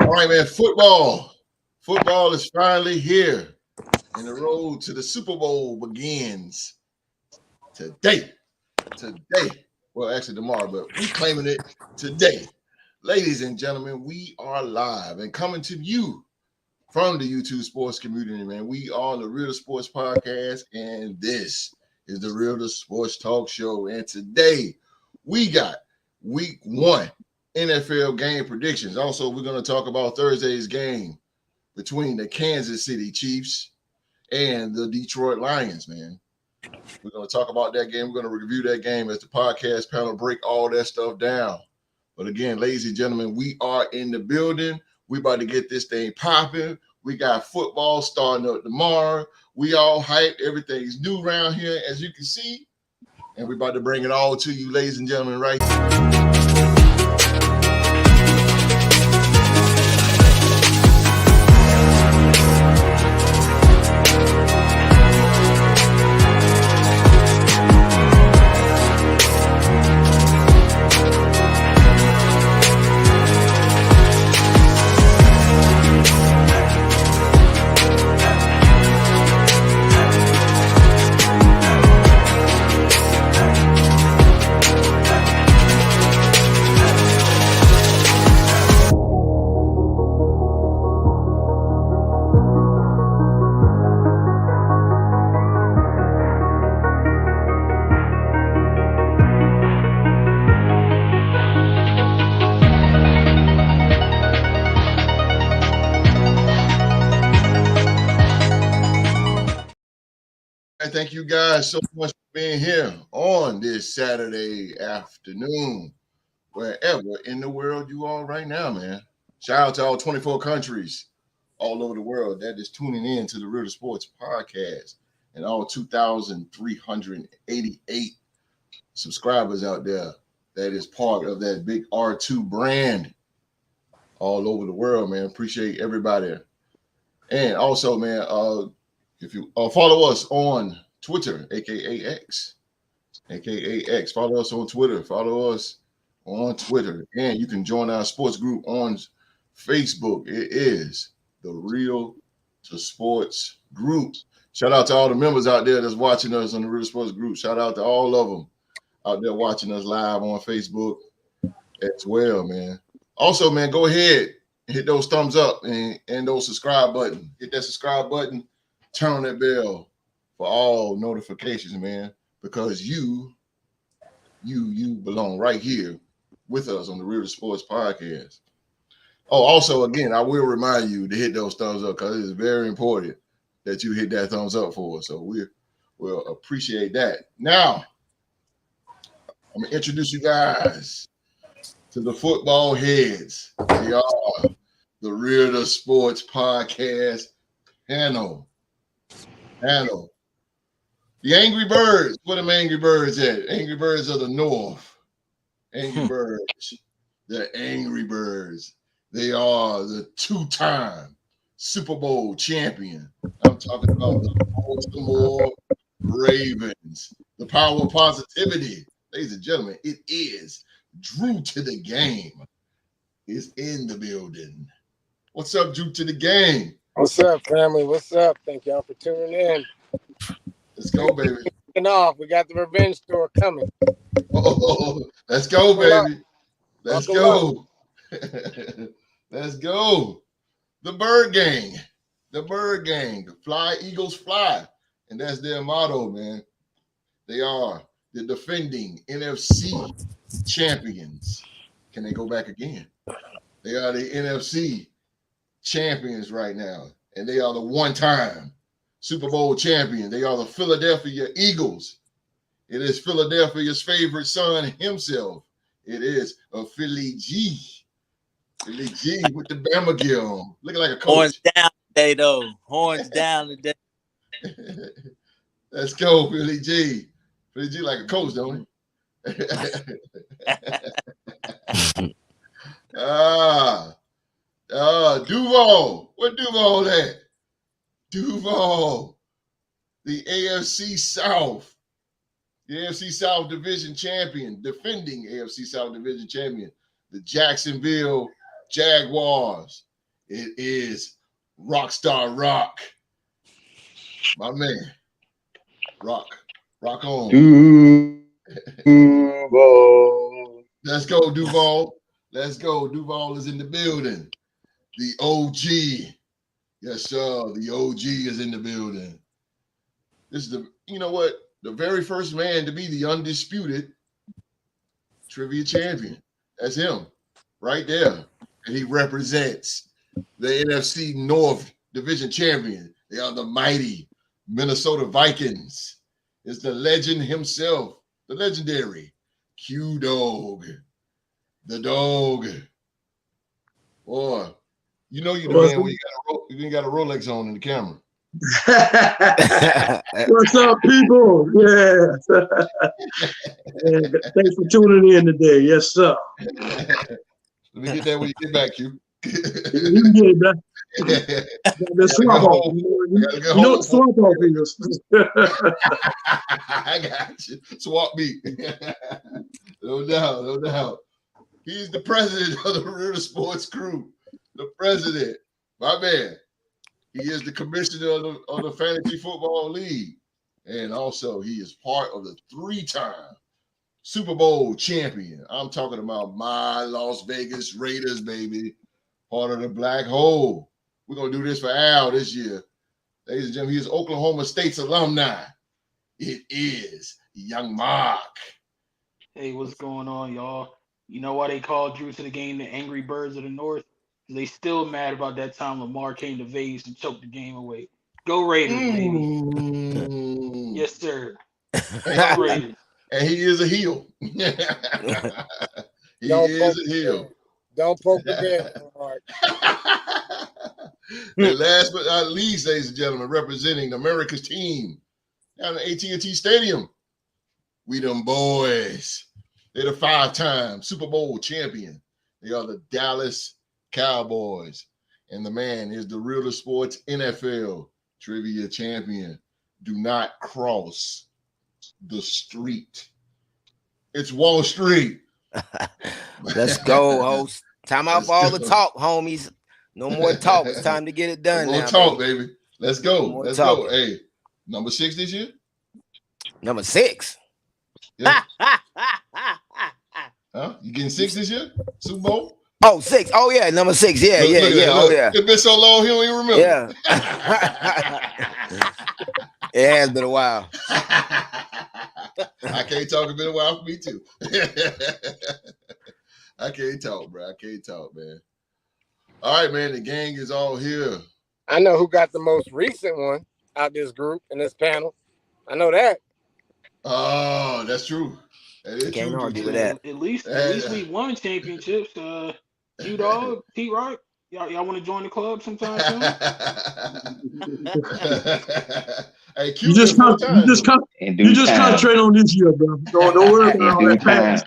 All right, man. Football is finally here, and the road to the Super Bowl begins today. Today. Well, actually tomorrow, but we claiming it today. Ladies and gentlemen, we are live and coming to you from the YouTube sports community, man. We are the Real Sports Podcast, and this is the Real Sports Talk Show. And today we got week 1 NFL game predictions. Also, we're going to talk about Thursday's game between the Kansas City Chiefs and the Detroit Lions, man. We're going to talk about that game. We're going to review that game as the podcast panel break all that stuff down. But again, ladies and gentlemen, we are in the building. We about to get this thing popping. We got football starting up tomorrow. We all hyped. Everything's new around here, as you can see. And we're about to bring it all to you, ladies and gentlemen, right here. Thank you guys so much for being here on this Saturday afternoon, wherever in the world you are right now, man. Shout out to all 24 countries all over the world that is tuning in to the Real Sports Podcast and all 2,388 subscribers out there that is part of that big R2 brand all over the world, man. Appreciate everybody. And also, man, if you follow us on Twitter, aka X, follow us on Twitter. Follow us on Twitter, and you can join our sports group on Facebook. It is the Real to Sports group. Shout out to all the members out there that's watching us on the Real Sports group. Shout out to all of them out there watching us live on Facebook as well, man. Also, man, go ahead and hit those thumbs up and those subscribe button. Hit that subscribe button. Turn on that bell for all notifications, man, because you belong right here with us on the Real Sports Podcast. Oh, also, again, I will remind you to hit those thumbs up because it is very important that you hit that thumbs up for us. So we'll appreciate that. Now, I'm going to introduce you guys to the football heads. They are the Real Sports Podcast panel. The Angry Birds. Where them Angry Birds at? Angry Birds of the North. Angry Birds. The Angry Birds. They are the 2-time Super Bowl champion. I'm talking about the Baltimore Ravens. The power of positivity. Ladies and gentlemen, it is Drew to the Game. Is in the building. What's up, Drew to the Game? What's up, family? What's up? Thank y'all for tuning in. Let's go, baby. Off. We got the revenge tour coming. Oh, let's go, baby. Let's go. Let's go. The Bird Gang. The Bird Gang. Fly, Eagles, fly. And that's their motto, man. They are the defending NFC champions. Can they go back again? They are the NFC champions right now. And they are the one-time Super Bowl champion. They are the Philadelphia Eagles. It is Philadelphia's favorite son himself. It is a Philly G. Philly G with the Bama gear on. Looking like a coach. Horns down today, though. Horns down today. Let's go, Philly G. Philly G like a coach, don't he? Duval. Where Duval at? Duval. The AFC South. The AFC South Division champion. Defending AFC South Division champion. the Jacksonville Jaguars. It is Rockstar Rock. My man. Rock on. Duval. Let's go, Duval. Let's go. Duval is in the building. The OG. Yes, sir. The OG is in the building. This is the very first man to be the undisputed trivia champion. That's him right there. And he represents the NFC North Division champion. They are the mighty Minnesota Vikings. It's the legend himself, the legendary Q-Dog. The dog. Boy, you know you're the man when you got a Rolex on in the camera. What's up, people? Yeah. Thanks for tuning in today. Yes, sir. Let me get that when you get back, Q. You can get it back. The swap off. You know what swap off is. I got you. Swap me. No doubt. He's the president of the Real Sports Crew. The president. My man. He is the commissioner of the Fantasy Football League. And also, he is part of the 3-time Super Bowl champion. I'm talking about my Las Vegas Raiders, baby. Part of the Black Hole. We're going to do this for Al this year. Ladies and gentlemen, he is Oklahoma State's alumni. It is Young Mark. Hey, what's going on, y'all? You know why they called Drew to the game the Angry Birds of the North? They still mad about that time Lamar came to Vegas and choked the game away. Go Raiders, baby. Yes, sir. Go Raiders. And he is a heel. He is a heel. Don't poke the bear, Mark. And last but not least, ladies and gentlemen, representing America's team down at AT&T Stadium, we them boys. They're the 5-time Super Bowl champion. They are the Dallas Cowboys. And the man is the Real Sports NFL trivia champion. Do not cross the street. It's Wall Street. Let's go, host. Time out for all the talk, homies. No more talk. It's time to get it done. No more now, talk, baby. Let's go. No Let's talking. go. Hey, number 6 this year? Number 6. Yeah. Huh? You getting 6 this year? Super Bowl? Oh, 6. Oh, yeah. Number 6. Yeah. Look at that. Oh, yeah. It's been so long, he don't even remember. Yeah. It has been a while. I can't talk. It's been a while for me, too. I can't talk, bro. I can't talk, man. All right, man. The gang is all here. I know who got the most recent one out this group in this panel. I know that. Oh, that's true. That is Can't true. argue with that. At least we won championships. Q-Dog, T-Rock, y'all want to join the club sometime soon? Hey, Q You just concentrate on this year, bro. Don't worry about all that past.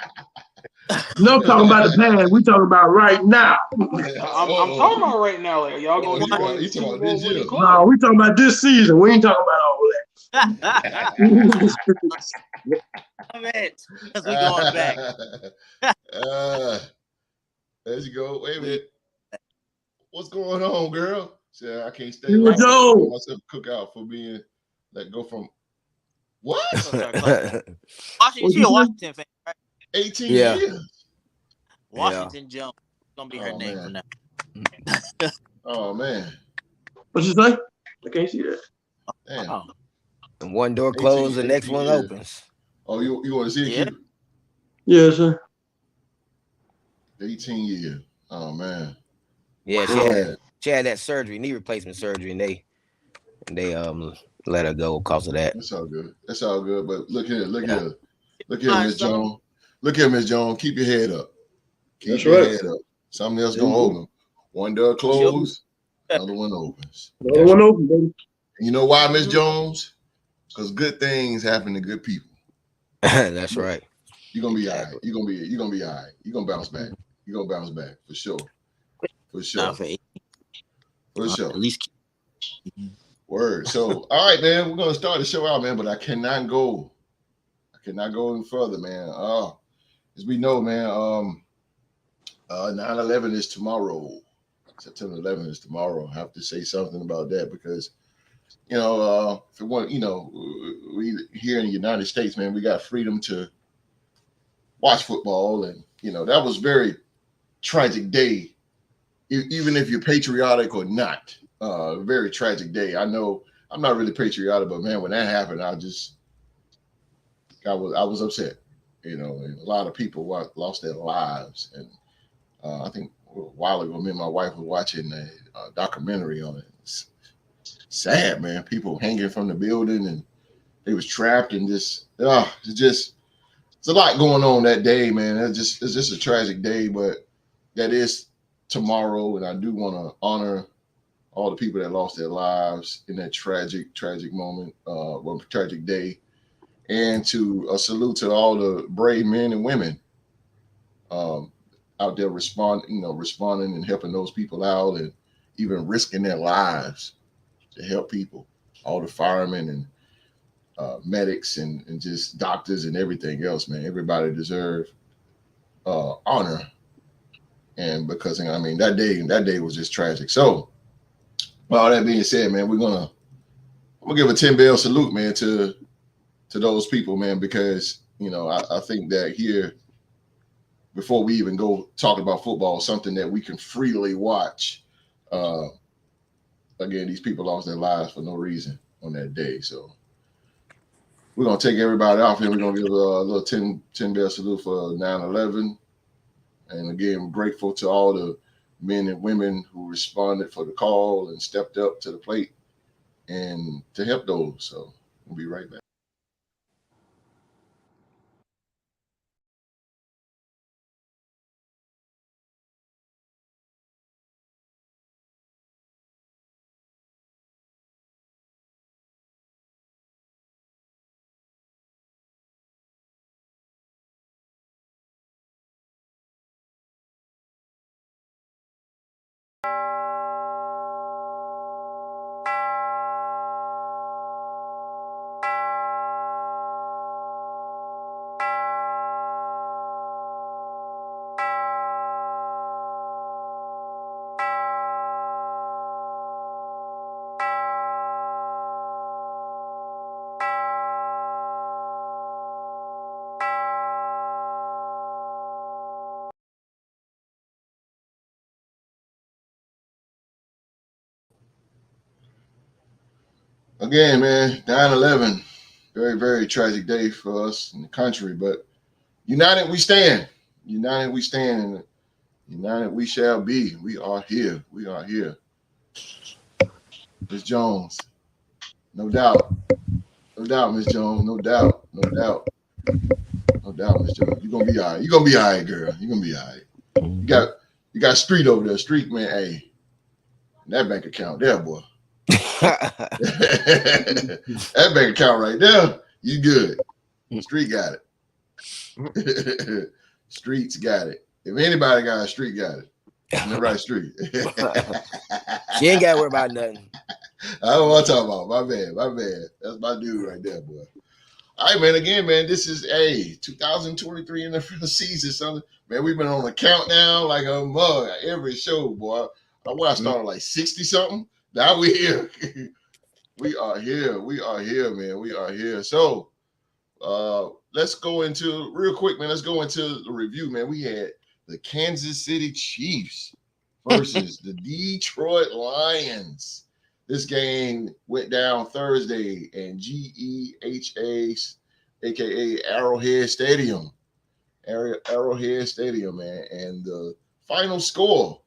No talking about the past. We talking about right now. I'm talking about right now. Like, y'all gonna join the you talking Super about this Bowl winning year. club? No, we talking about this season. We ain't talking about all that. Damn it. Because we going back. There you go. Wait a minute. What's going on, girl? Say I can't stay. Here we go. Myself cook out for being let go from what? She a Washington fan, right? 18 Yeah. years. Washington Jones. Gonna be her name from now. Oh man. What you say? I can't see that. Damn. Oh. And one door closed, the next one 18 years. opens. Oh, you want to see it? Yeah. Yes, sir. 18 years. Oh man. Yeah, she had that surgery, knee replacement surgery, and they let her go because of that. That's all good. That's all good. But look here, Miss Jones. Look here, Miss Jones. Keep your head up. Keep your head up. Something else gonna open. One door closed, another one opens. Another one open, baby. And you know why, Miss Jones? Because good things happen to good people. That's right. You're gonna be all right. You're gonna be all right. You're gonna bounce back. You're gonna bounce back for sure. For sure. Nah, For sure. At least Word. So, all right, man. We're gonna start the show out, man. But I cannot go any further, man. As we know, man. 9/11 is tomorrow. September 11th is tomorrow. I have to say something about that because, if it want, we here in the United States, man, we got freedom to watch football, and that was very tragic day, even if you're patriotic or not. Very tragic day. I know I'm not really patriotic, but man, when that happened, I was upset. And a lot of people lost their lives, and I think a while ago, me and my wife were watching a documentary on it. It's sad, man. People hanging from the building, and they was trapped, and it's a lot going on that day, man. It's just a tragic day, but that is tomorrow, and I do want to honor all the people that lost their lives in that tragic moment, tragic day, and to a salute to all the brave men and women out there responding and helping those people out, and even risking their lives to help people. All the firemen and medics and just doctors and everything else, man. Everybody deserves honor, and because that day was just tragic. So, with all that being said, man, I'm gonna give a 10-bell salute, man, to those people, man, because I think that here, before we even go talk about football, something that we can freely watch. Again, these people lost their lives for no reason on that day, so we're gonna take everybody off here. We're gonna give a little 10-bell salute for 9/11, and again, we're grateful to all the men and women who responded for the call and stepped up to the plate and to help those. So we'll be right back. Again, man, 9/11, very, very tragic day for us in the country, but united we stand. United we stand, and united we shall be. We are here. We are here. Miss Jones, no doubt. No doubt, Miss Jones. No doubt. No doubt. No doubt, Miss Jones. You're gonna be all right. You're gonna be all right, girl. You're gonna be all right. You got Street over there. Street, man. Hey, that bank account there, boy. That bank account right there, you good. Street got it. Streets got it. If anybody got a street, got it. In the right street. She ain't got to worry about nothing. I don't want to talk about. My bad. That's my dude right there, boy. All right, man. Again, man, this is 2023 NFL season. Something, man. We've been on a countdown like a mug every show, boy. I started like 60 something. Now we here. We are here, man. We are here. So let's go into real quick, man. Let's go into the review, man. We had the Kansas City Chiefs versus the Detroit Lions. This game went down Thursday in GEHA, aka Arrowhead Stadium. Arrowhead Stadium, man. And the final score,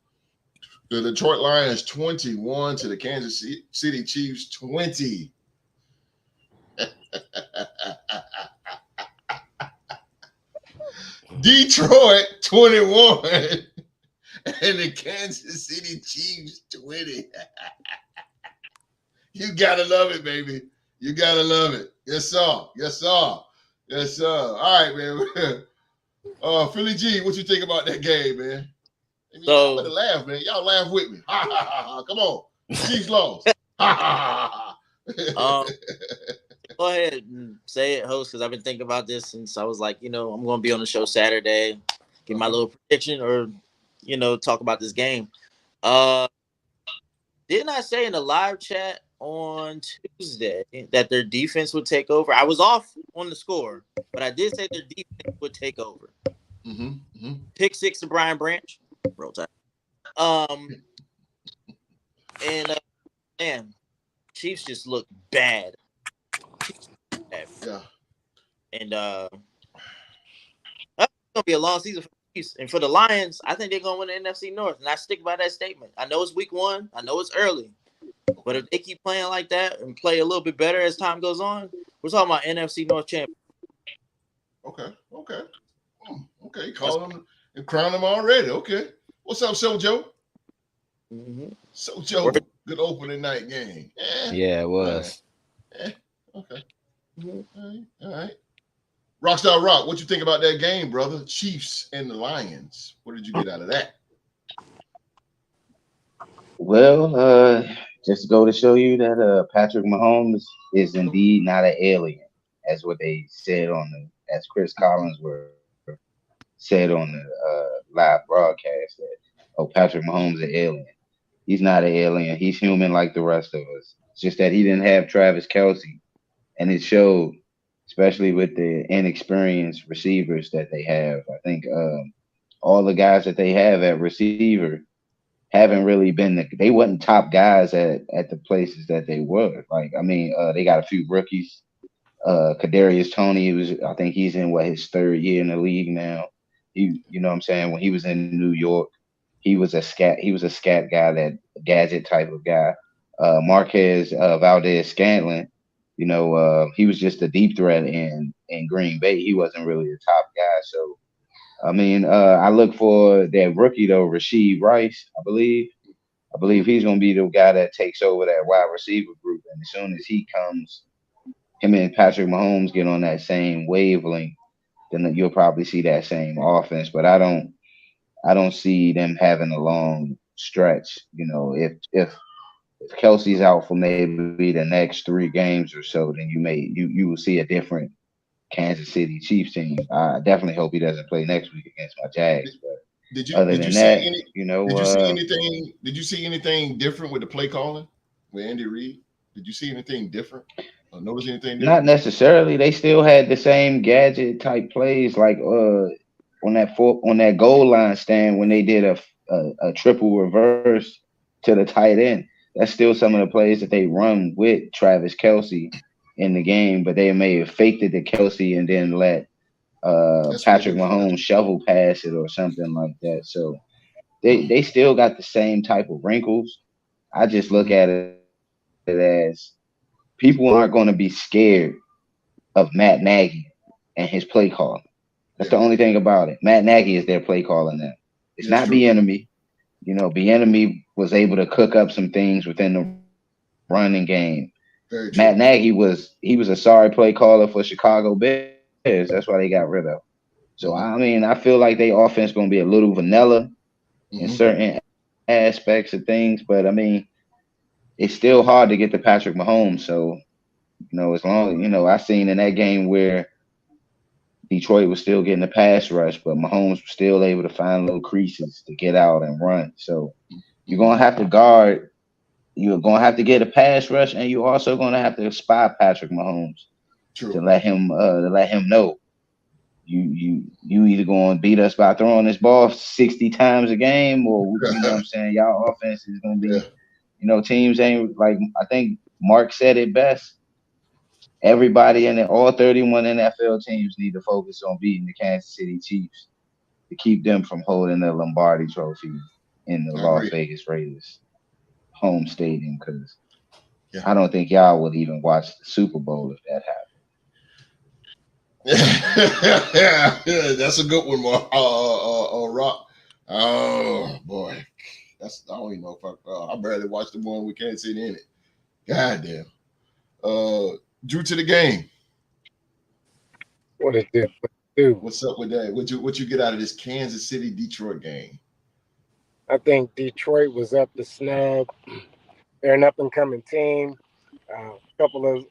the Detroit Lions 21 to the Kansas City Chiefs 20. Detroit 21 and the Kansas City Chiefs 20. You gotta love it, baby. You gotta love it. Yes, sir. Yes, sir. Yes, sir. All right, man. Philly G, what you think about that game, man? Y'all better laugh, man. Y'all laugh with me. Ha ha ha ha. Come on. Chiefs lost. Ha ha ha ha. Go ahead and say it, host, because I've been thinking about this since I was like, I'm going to be on the show Saturday, give my little prediction or talk about this game. Didn't I say in the live chat on Tuesday that their defense would take over? I was off on the score, but I did say their defense would take over. Pick 6 to Brian Branch. Roll Tide. And man, Chiefs just look bad. Yeah. And that's gonna be a long season for the Chiefs. And for the Lions, I think they're gonna win the NFC North. And I stick by that statement. I know it's week 1, I know it's early. But if they keep playing like that and play a little bit better as time goes on, we're talking about NFC North champion. Okay. Call them and crown them already. Okay. What's up, Sojo? Sojo, good opening night game. Yeah, it was. Okay. All right. Rockstar Rock, what you think about that game, brother? Chiefs and the Lions. What did you get out of that? Well, just to go to show you that Patrick Mahomes is indeed not an alien, as what they said as Chris Collins said on the live broadcast that Patrick Mahomes is an alien. He's not an alien. He's human like the rest of us. It's just that he didn't have Travis Kelce, and it showed, especially with the inexperienced receivers that they have. I think all the guys that they have at receiver haven't really been they wasn't top guys at the places that they were. Like, I mean, they got a few rookies. Kadarius Toney, I think he's in his 3rd year in the league now. You know what I'm saying? When he was in New York, he was a scat guy, that gadget type of guy. Marquez Valdez-Scantling, he was just a deep threat in Green Bay. He wasn't really the top guy. So I mean, I look for that rookie though, Rashee Rice, I believe he's gonna be the guy that takes over that wide receiver group. And as soon as he comes, him and Patrick Mahomes get on that same wavelength, then you'll probably see that same offense. But I don't see them having a long stretch. If Kelsey's out for maybe the next 3 games or so, then you will see a different Kansas City Chiefs team. I definitely hope he doesn't play next week against my Jags. But did you see anything different with the play calling with Andy Reid? Did you see anything different? Or notice anything different? Not necessarily. They still had the same gadget type plays, like on that goal line stand when they did a triple reverse to the tight end. That's still some of the plays that they run with Travis Kelce in the game, but they may have faked it to Kelce and then let Patrick Mahomes shovel pass it or something like that. So they still got the same type of wrinkles. I just look at it as people aren't going to be scared of Matt Nagy and his play call. That's the only thing about it. Matt Nagy is their play caller now. It's not Bieniemy. Bieniemy was able to cook up some things within the running game. Matt Nagy was a sorry play caller for Chicago Bears. That's why they got rid of. So I mean, I feel like their offense going to be a little vanilla in certain aspects of things, but I mean, it's still hard to get to Patrick Mahomes. So as long as I seen in that game where Detroit was still getting the pass rush, but Mahomes was still able to find little creases to get out and run. So you're gonna have to guard. You're gonna have to get a pass rush, and you're also gonna have to spy Patrick Mahomes to let him know you either gonna beat us by throwing this ball 60 times a game, or you know what I'm saying, y'all offense is gonna be. Teams ain't like, I think Mark said it best. Everybody in all 31 NFL teams need to focus on beating the Kansas City Chiefs to keep them from holding the Lombardi Trophy in the Las Vegas Raiders home stadium, because I don't think y'all would even watch the Super Bowl if that happened. Yeah, that's a good one, Rock. Oh boy, I don't even know if I barely watched the one we can't see in it. God damn. Drew to the game. What it do? What's up with that? What you get out of this Kansas City Detroit game? I think Detroit was up to snub. They're an up and coming team. A couple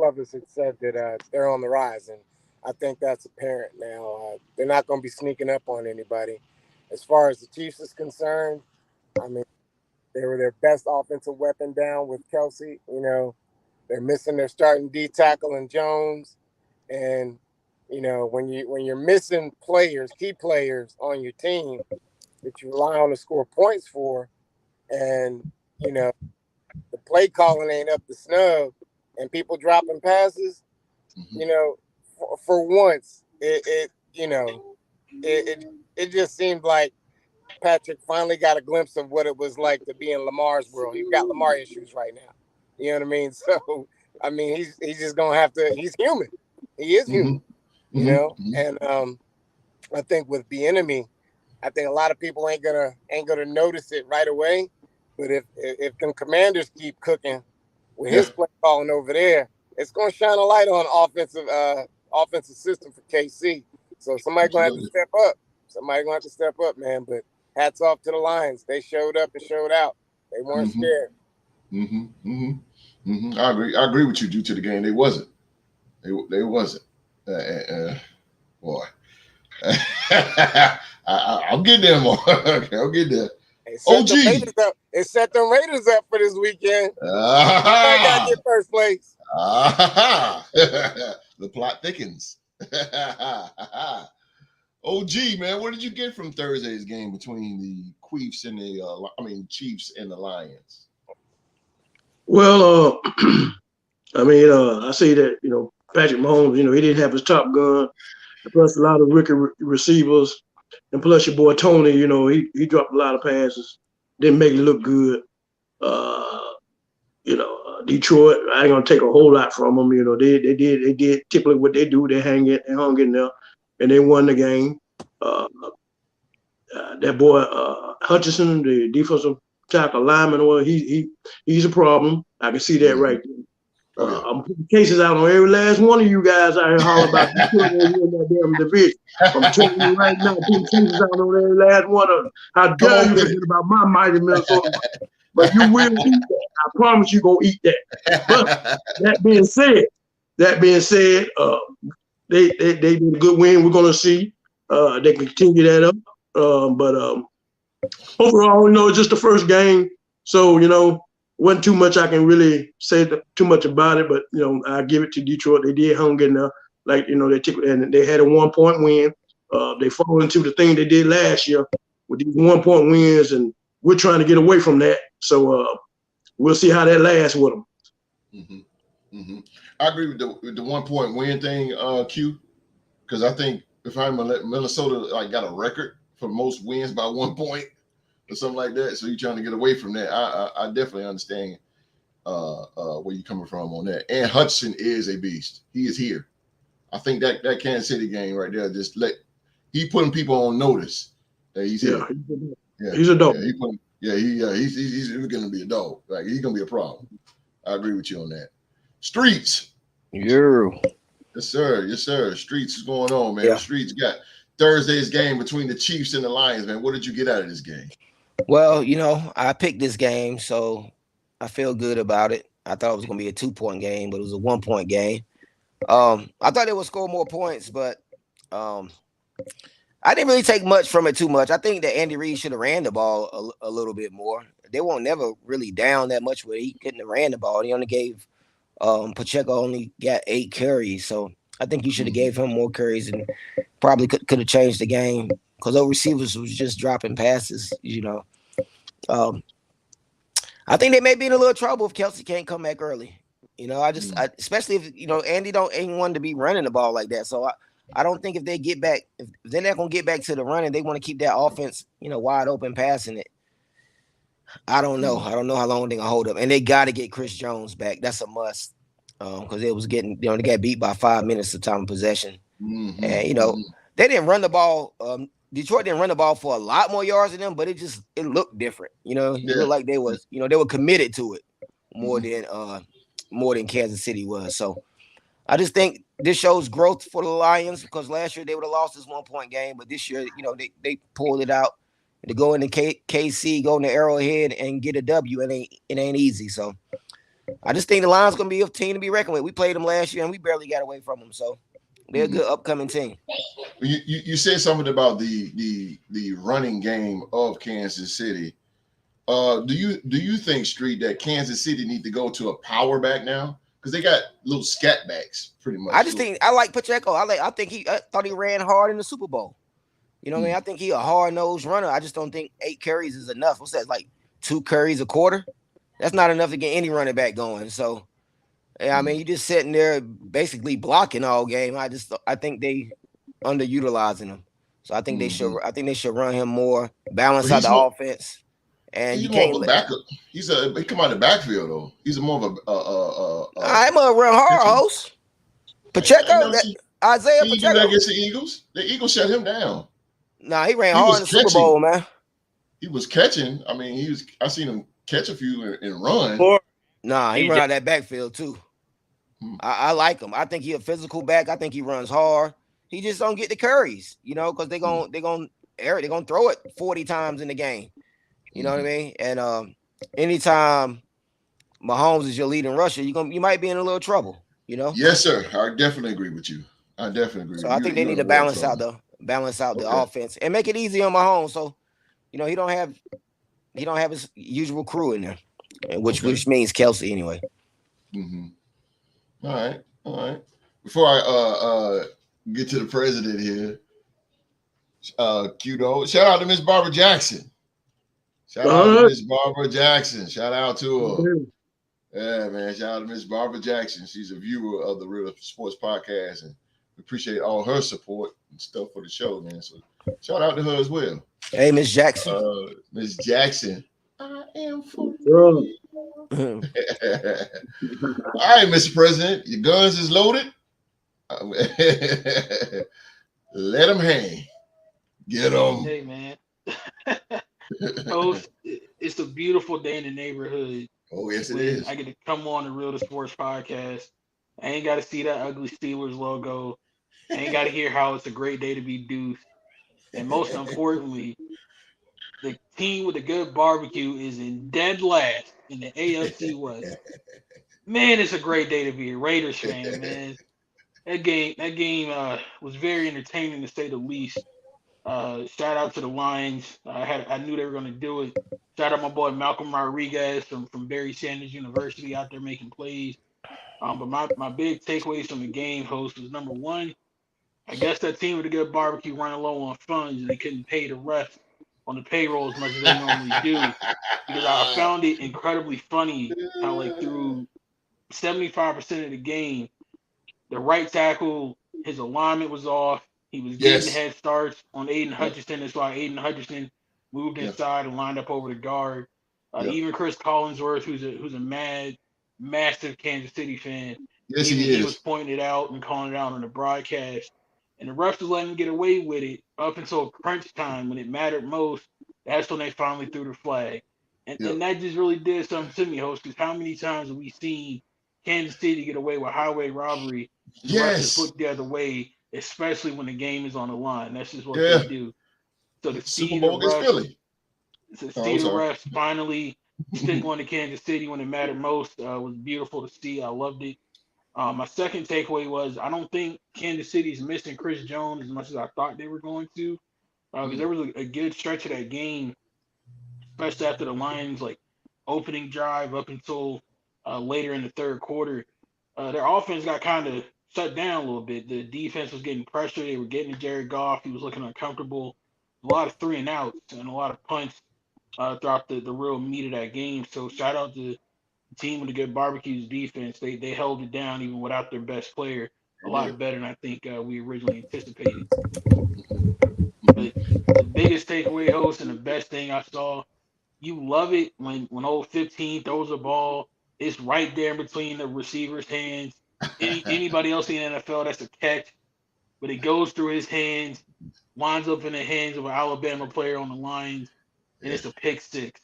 of us had said that they're on the rise, and I think that's apparent now. They're not going to be sneaking up on anybody. As far as the Chiefs is concerned, I mean, they were their best offensive weapon down with Kelsey. You know, they're missing their starting D tackle in Jones, and you know when you're missing players, key players on your team that you rely on to score points for, and you know the play calling ain't up to snub, and people dropping passes. You know, for once, it just seemed like Patrick finally got a glimpse of what it was like to be in Lamar's world. He's got Lamar issues right now. You know what I mean? So, I mean, he's just gonna have to. He's human. He is human. You know, and I think with Bieniemy, I think a lot of people ain't gonna notice it right away. But if them Commanders keep cooking with his play calling over there, it's gonna shine a light on offensive system for KC. So somebody's gonna have to step up. Somebody's gonna have to step up, man. But hats off to the Lions. They showed up and showed out. They weren't scared. I agree with you due to the game. They wasn't. They wasn't. Boy. I'll get there more. I'll get there. It set the Raiders up for this weekend. I got to get first place. The plot thickens. OG, man, what did you get from Thursday's game between the Chiefs and Chiefs and the Lions? Well, I say that, Patrick Mahomes, he didn't have his top gun, plus a lot of rookie receivers, and plus your boy Tony, he dropped a lot of passes, didn't make it look good. Detroit, I ain't gonna take a whole lot from them. They did typically what they do. They hung in there, and they won the game. That boy Hutchinson, the defensive tackle lineman, he's a problem. I can see that right there. I'm putting cases out on every last one of you guys out here hollering about Detroit in that damn division. I'm telling you right now, putting cases out on every last one of them. How dare you forget about my mighty Minnesota? But you will eat that. I promise you gonna eat that. But that being said, they did a good win. We're gonna see. They continue that up. But overall, it's just the first game. So, wasn't too much I can really say too much about it, but I give it to Detroit. They did hung in there, they took, and they had a 1-point win. They fall into the thing they did last year with these 1-point wins, and we're trying to get away from that. So we'll see how that lasts with them. I agree with the 1-point win thing, Q, because I think if I'm Minnesota got a record for most wins by 1 point or something like that. So you're trying to get away from that. I definitely understand where you're coming from on that. And Hudson is a beast. He is here. I think that Kansas City game right there he putting people on notice that he's here. Yeah, he's a dog. He's going to be a dog. He's going to be a problem. I agree with you on that. Streets. Yeah. Yes, sir. Yes, sir. Streets is going on, man. Yeah. Streets got Thursday's game between the Chiefs and the Lions, man. What did you get out of this game? Well, I picked this game, so I feel good about it. I thought it was going to be a 2-point game, but it was a 1-point game. I thought they would score more points, but I didn't really take much from it too much. I think that Andy Reid should have ran the ball a little bit more. They weren't never really down that much where he couldn't have ran the ball. He only gave Pacheco only got 8 carries, so I think you should have gave him more carries and probably could have changed the game because those receivers was just dropping passes. I think they may be in a little trouble if Kelsey can't come back early. Especially if Andy ain't one to be running the ball like that. So I don't think if they get back, if they're not gonna get back to the running, they want to keep that offense, wide open passing it. I don't know. I don't know how long they're gonna hold up. And they gotta get Chris Jones back. That's a must. Because it was getting, they got beat by 5 minutes of time of possession. And they didn't run the ball. Detroit didn't run the ball for a lot more yards than them, but it looked different. It looked like they was, they were committed to it more than Kansas City was. So I just think this shows growth for the Lions because last year they would have lost this 1-point game, but this year, they pulled it out to go into KC, go into Arrowhead and get a W. It ain't easy. So I just think the Lions going to be a team to be reckoned with. We played them last year and we barely got away from them. So They're a good upcoming team. You said something about the running game of Kansas City. Do you think, Street, that Kansas City need to go to a power back now? Because they got little scat backs, pretty much. I just think I like Pacheco. I thought he ran hard in the Super Bowl. You know what I mean? I think he a hard-nosed runner. I just don't think 8 carries is enough. What's that, like 2 carries a quarter? That's not enough to get any running back going. So, yeah, I mean, you just sitting there basically blocking all game. I think they underutilizing him. So I think they should run him more, balance out the offense. And you can't backup. He come out of the backfield though. He's more of I'm a run hard host. Pacheco, Isaiah he Pacheco. do that against the Eagles. The Eagles shut him down. Nah, he ran hard in the Super Bowl, man. He was catching. I mean, I seen him catch a few and run. Nah, he run out that backfield too. I like him. I think he a physical back. I think he runs hard. He just don't get the carries, because they're gonna throw it 40 times in the game. You know what I mean? And anytime Mahomes is your leading rusher, you might be in a little trouble. Yes, sir. I definitely agree with you. I definitely agree. So I think they need to balance out the offense and make it easy on Mahomes. So, he don't have his usual crew in there, which means Kelsey anyway. All right. Before I get to the president here, Qdo, shout out to Miss Barbara Jackson. Shout out to Miss Barbara Jackson. Shout out to her. Yeah, man. Shout out to Miss Barbara Jackson. She's a viewer of the Real Sports Podcast, and we appreciate all her support and stuff for the show, man. So shout out to her as well. Hey, Miss Jackson. Miss Jackson. I am for real. All right, Mr. President, your guns is loaded. Let them hang. Get them. Hey, man. It's a beautiful day in the neighborhood. Oh, yes, it is. I get to come on the Real Sports Podcast. I ain't got to see that ugly Steelers logo. I ain't got to hear how it's a great day to be Deuce. And most importantly, the team with a good barbecue is in dead last in the AFC West. Man, it's a great day to be a Raiders fan, man. That game was very entertaining to say the least. Shout out to the Lions. I knew they were going to do it. Shout out my boy Malcolm Rodriguez from Barry Sanders University out there making plays. But my big takeaways from the game, host, was number one, I guess that team with a good barbecue running low on funds and they couldn't pay the refs on the payroll as much as they normally do. Because I found it incredibly funny how through 75% of the game, the right tackle, his alignment was off. He was getting head starts on Aiden Hutchinson. That's why Aiden Hutchinson moved inside and lined up over the guard. Even Chris Collinsworth, who's a massive Kansas City fan, he was pointing it out and calling it out on the broadcast. And the refs was letting him get away with it up until crunch time when it mattered most. That's when they finally threw the flag. And that just really did something to me, host, because how many times have we seen Kansas City get away with highway robbery? The refs put the other way, especially when the game is on the line. That's just what they do. So to see the refs finally stick on to Kansas City when it mattered most was beautiful to see. I loved it. My second takeaway was I don't think Kansas City's missing Chris Jones as much as I thought they were going to. Because there was a good stretch of that game, especially after the Lions opening drive up until later in the third quarter. Their offense got kind of shut down a little bit. The defense was getting pressure. They were getting to Jared Goff. He was looking uncomfortable. A lot of 3 and outs and a lot of punts throughout the real meat of that game. So shout out to the team with a good barbecues defense. They held it down even without their best player a lot better than I think we originally anticipated. But the biggest takeaway, host, and the best thing I saw, you love it when old 15 throws a ball. It's right there in between the receiver's hands. Anybody else in the NFL, that's a catch. But it goes through his hands, winds up in the hands of an Alabama player on the Lions, and it's a pick six.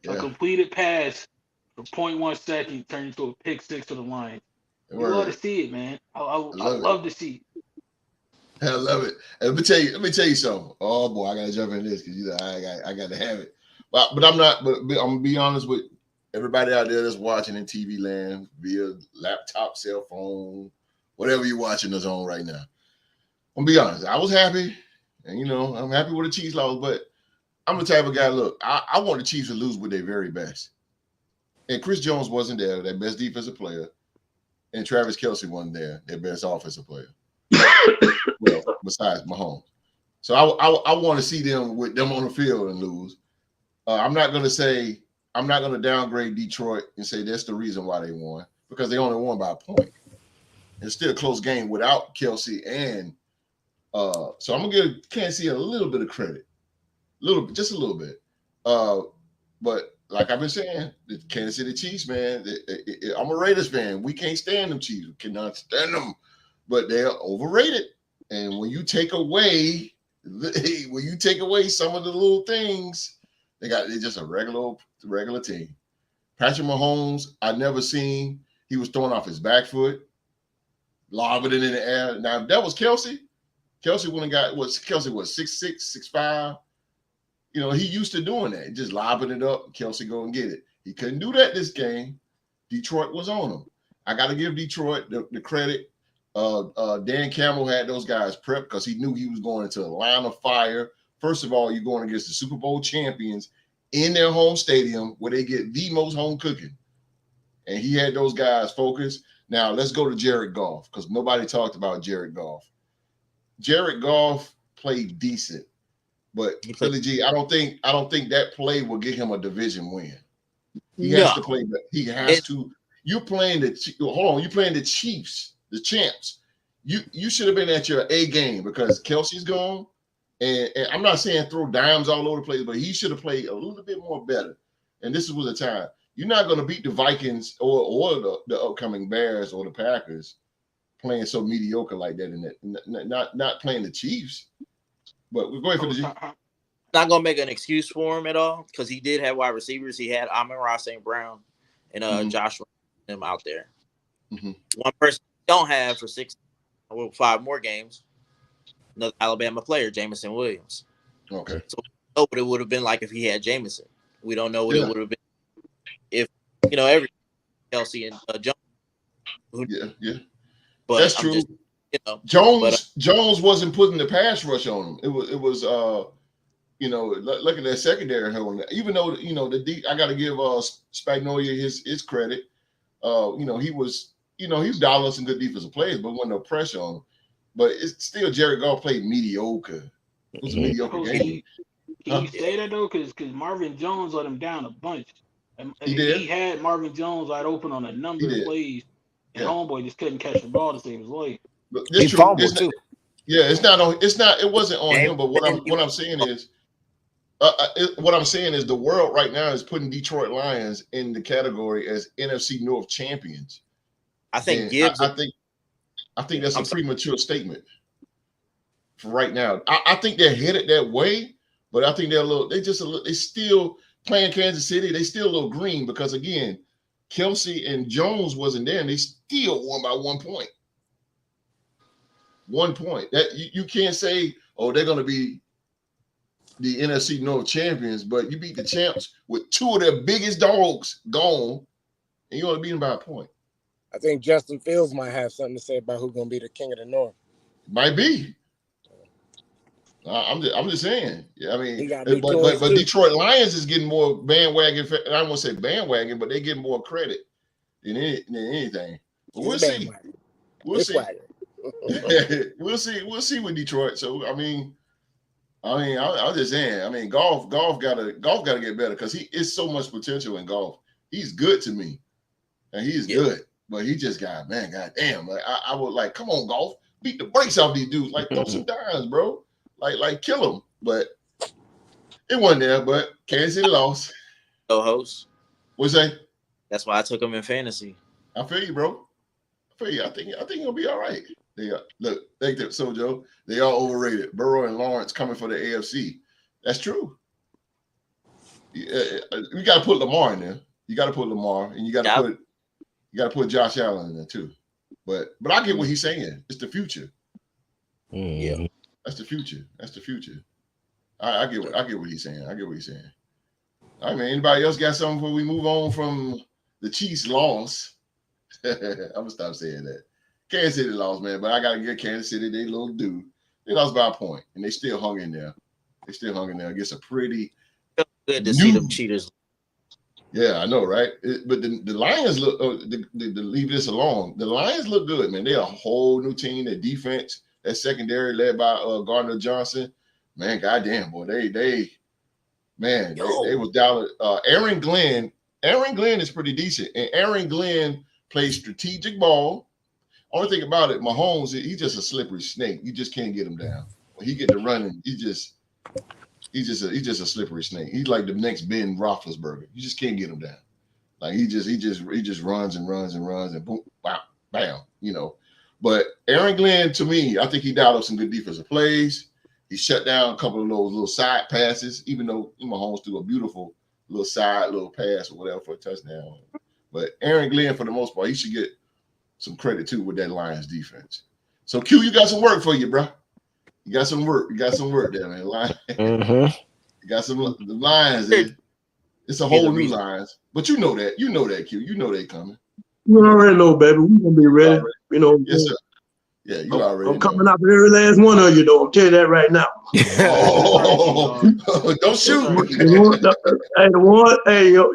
A completed pass for 0.1 second turned into a pick six to the Lions. You love to see it, man. I love to see it. I love it. And let me tell you something. Oh boy, I gotta jump in this because I got to have it. But I'm not. But I'm gonna be honest with everybody out there that's watching in TV land via laptop, cell phone, whatever you're watching us on right now. I'm gonna be honest. I was happy, and I'm happy with the Chiefs loss, but I'm the type of guy. Look, I want the Chiefs to lose with their very best. And Chris Jones wasn't there, their best defensive player, and Travis Kelce wasn't there, their best offensive player. Well, besides Mahomes. So I want to see them with them on the field and lose. I'm not going to downgrade Detroit and say that's the reason why they won, because they only won by a point. It's still a close game without Kelce, and so I'm gonna give Kansas City a little bit of credit, just a little bit. But like I've been saying, the Kansas City Chiefs, man, I'm a Raiders fan. We can't stand them Chiefs. We cannot stand them, but they're overrated. And when you take away some of the little things, they're just a regular team. Patrick Mahomes, I never seen. He was throwing off his back foot, lobbing it in the air. Now, if that was Kelce wouldn't got Kelce was 6'6", 6'5". He used to doing that, just lobbing it up. Kelce go and get it. He couldn't do that this game. Detroit was on him. I got to give Detroit the credit. Dan Campbell had those guys prepped because he knew he was going into a line of fire. First of all, you're going against the Super Bowl champions in their home stadium where they get the most home cooking. And he had those guys focused. Now, let's go to Jared Goff, because nobody talked about Jared Goff. Jared Goff played decent, but Philly G, I don't think that play will get him a division win. He has to play. He has to. You're playing you're playing the Chiefs, the champs. You should have been at your A game, because Kelce's gone. And I'm not saying throw dimes all over the place, but he should have played a little bit more better. And this was the time. You're not going to beat the Vikings or the upcoming Bears or the Packers playing so mediocre like that, not playing the Chiefs. But we're going for the not going to make an excuse for him at all, because he did have wide receivers. He had Amon-Ra St. Brown and Josh them out there. Mm-hmm. One person don't have for 5 more games, another Alabama player, Jameson Williams. Okay. So we know what it would have been like if he had Jameson. We don't know what it would have been if every Kelce and Jones. Yeah. But that's true. Jones wasn't putting the pass rush on him. It was look at that secondary holding. Even though I got to give Spagnuolo his credit. He was dialing some good defensive plays, but wasn't no pressure on him. But it's still Jared Goff played mediocre. It was a mediocre game. Can you say that though? Because Marvin Jones let him down a bunch. He had Marvin Jones wide open on a number of plays, and homeboy just couldn't catch the ball to save his life. He fumbled too. Yeah, it wasn't on him. But what I'm saying is, the world right now is putting Detroit Lions in the category as NFC North champions. I think I think that's a premature statement for right now. I think they're headed that way, but I think they still playing Kansas City. They still a little green because, again, Kelce and Jones wasn't there, and they still won by 1 point. 1 point. That you can't say, oh, they're going to be the NFC North champions, but you beat the champs with 2 of their biggest dogs gone, and you only beat them by a point. I think Justin Fields might have something to say about who's going to be the king of the North. Might be. I'm just saying. Yeah, I mean, but Detroit Lions is getting more bandwagon. I don't want to say bandwagon, but they're getting more credit than anything. But we'll see. We'll see. We'll see with Detroit. So I'm just saying. I mean, golf gotta get better, because he is so much potential in golf. He's good to me, and he's good. But he just got, man, goddamn. Like I would like, come on, golf, beat the brakes off these dudes. Like, throw some dimes, bro. Like kill them. But it wasn't there. But Kansas City lost. Co-host. What's that? That's why I took him in fantasy. I feel you, bro. I feel you. I think he'll be all right. So Joe, they are overrated. Burrow and Lawrence coming for the AFC. That's true. You got to put Lamar in there. You got to put Lamar, and you got to put Josh Allen in there too. But I get what he's saying. It's the future. Yeah, that's the future. I get what he's saying. All right, man. Anybody else got something before we move on from the Chiefs loss? I'm gonna stop saying that. Kansas City lost, man, but I gotta give Kansas City their little due. They lost by a point, and they still hung in there. They still hung in there against a pretty good to see them cheaters. Yeah, I know, right? But the Lions look. To leave this alone, the Lions look good, man. They're a whole new team. Their defense, that secondary led by Gardner Johnson, man. Goddamn, boy, they was down. Aaron Glenn is pretty decent, and Aaron Glenn plays strategic ball. Only thing about it, Mahomes, he's just a slippery snake. You just can't get him down. When he get to running, he's just a slippery snake. He's like the next Ben Roethlisberger. You just can't get him down. Like he just runs and runs and runs and boom, wow, bam, you know. But Aaron Glenn, to me, I think he dialed up some good defensive plays. He shut down a couple of those little side passes, even though Mahomes threw a beautiful little pass or whatever for a touchdown. But Aaron Glenn, for the most part, he should get some credit too with that Lions defense. So Q, you got some work for you, bro. You got some work. You got some work there, man. You got some the Lions. It's a whole new Lions. But you know that, Q. You know they coming. You already know, baby. We're gonna be ready. You know. Yes, sir. Yeah, you already. I'm coming out for every last one of you, though. I'm telling you that right now. Don't shoot.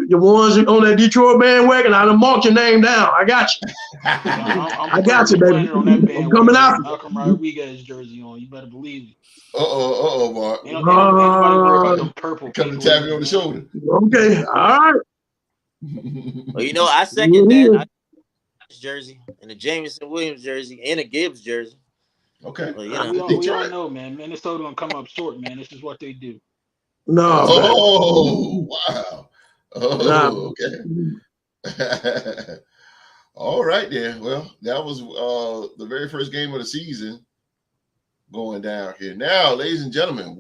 The ones on that Detroit bandwagon, I done marked your name down. I got you. I got you, baby. I'm coming out. Malcolm Rodriguez jersey on. You better believe it. Mark. Ain't nobody worry about them purple. Come to tap you on the shoulder. Okay, all right. Well, you know, I second that. Jersey and the Jameson Williams jersey and a Gibbs jersey. Okay. Well, we all know, man. Minnesota gonna come up short, man. This is what they do. No. Oh, wow. Oh, okay. All right, then. Well, that was the very first game of the season going down here. Now, ladies and gentlemen,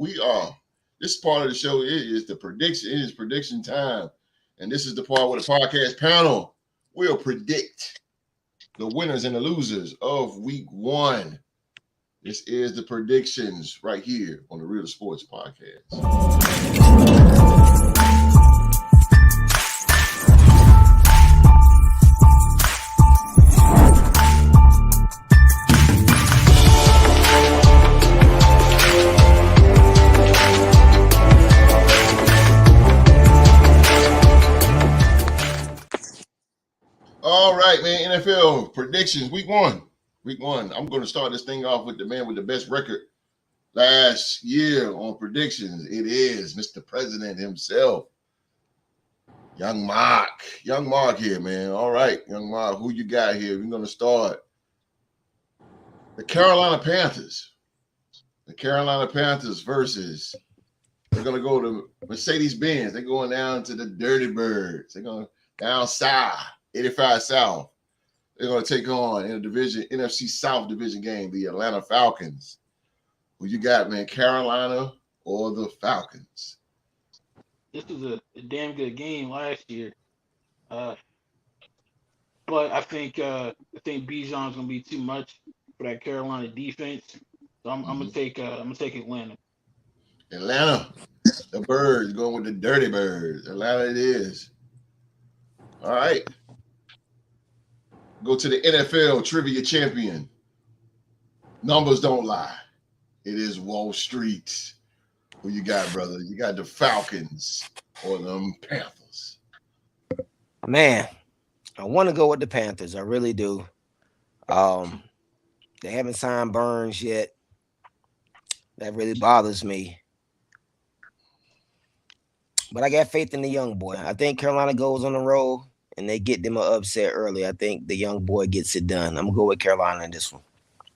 this part of the show is the prediction. It is prediction time. And this is the part where the podcast panel will predict the winners and the losers of week 1. This is the predictions right here on the Real Sports Podcast. All right, man. NFL predictions, week 1. Week 1. I'm going to start this thing off with the man with the best record last year on predictions. It is Mr. President himself, Young Mark. Young Mark here, man. All right, Young Mark, who you got here? We're going to start the Carolina Panthers. The Carolina Panthers versus, they're going to go to Mercedes-Benz. They're going down to the Dirty Birds. They're going down south. 85 South. They're going to take on in a division, NFC South division game, the Atlanta Falcons. Who you got, man? Carolina or the Falcons? This was a damn good game last year. But I think Bijan's gonna be too much for that Carolina defense. So I'm gonna take Atlanta. Atlanta. The Birds going with the Dirty Birds. Atlanta it is. All right. Go to the NFL trivia champion. Numbers don't lie. It is Wall Street. Who you got, brother? You got the Falcons or them Panthers? Man, I want to go with the Panthers. I really do. They haven't signed Burns yet. That really bothers me. But I got faith in the young boy. I think Carolina goes on the road and they get them an upset early. I think the young boy gets it done. I'm going to go with Carolina in this one.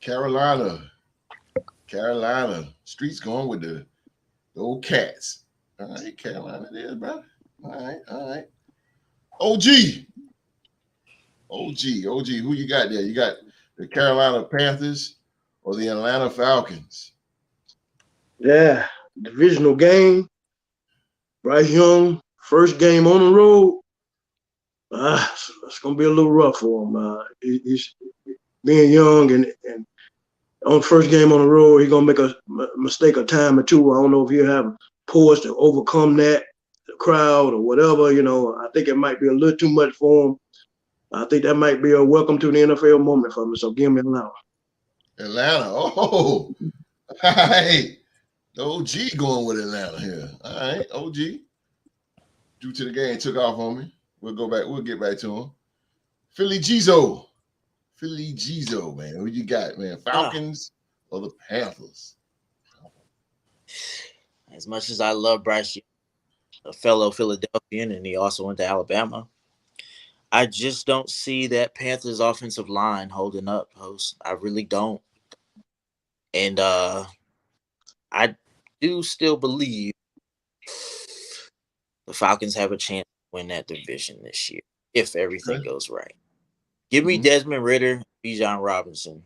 Carolina. Street's going with the old Cats. All right, Carolina it is, bro. All right. OG. Who you got there? You got the Carolina Panthers or the Atlanta Falcons? Yeah, divisional game. Bryce Young, first game on the road. It's going to be a little rough for him. He's being young and on first game on the road, he's going to make a mistake a time or two. I don't know if he'll have poise to overcome that, the crowd or whatever. You know, I think it might be a little too much for him. I think that might be a welcome to the NFL moment for me. So give me Atlanta. Atlanta. Oh, Hey, OG going with Atlanta here. All right, OG. Due to the game, took off on me. We'll go back. We'll get back to him. Philly Gizo. Philly Gizo, man. Who you got, man? Falcons or the Panthers? As much as I love Bryce, a fellow Philadelphian, and he also went to Alabama, I just don't see that Panthers offensive line holding up, host. I really don't. And I do still believe the Falcons have a chance to win that division this year if everything goes right. Give me Desmond Ridder, Bijan Robinson.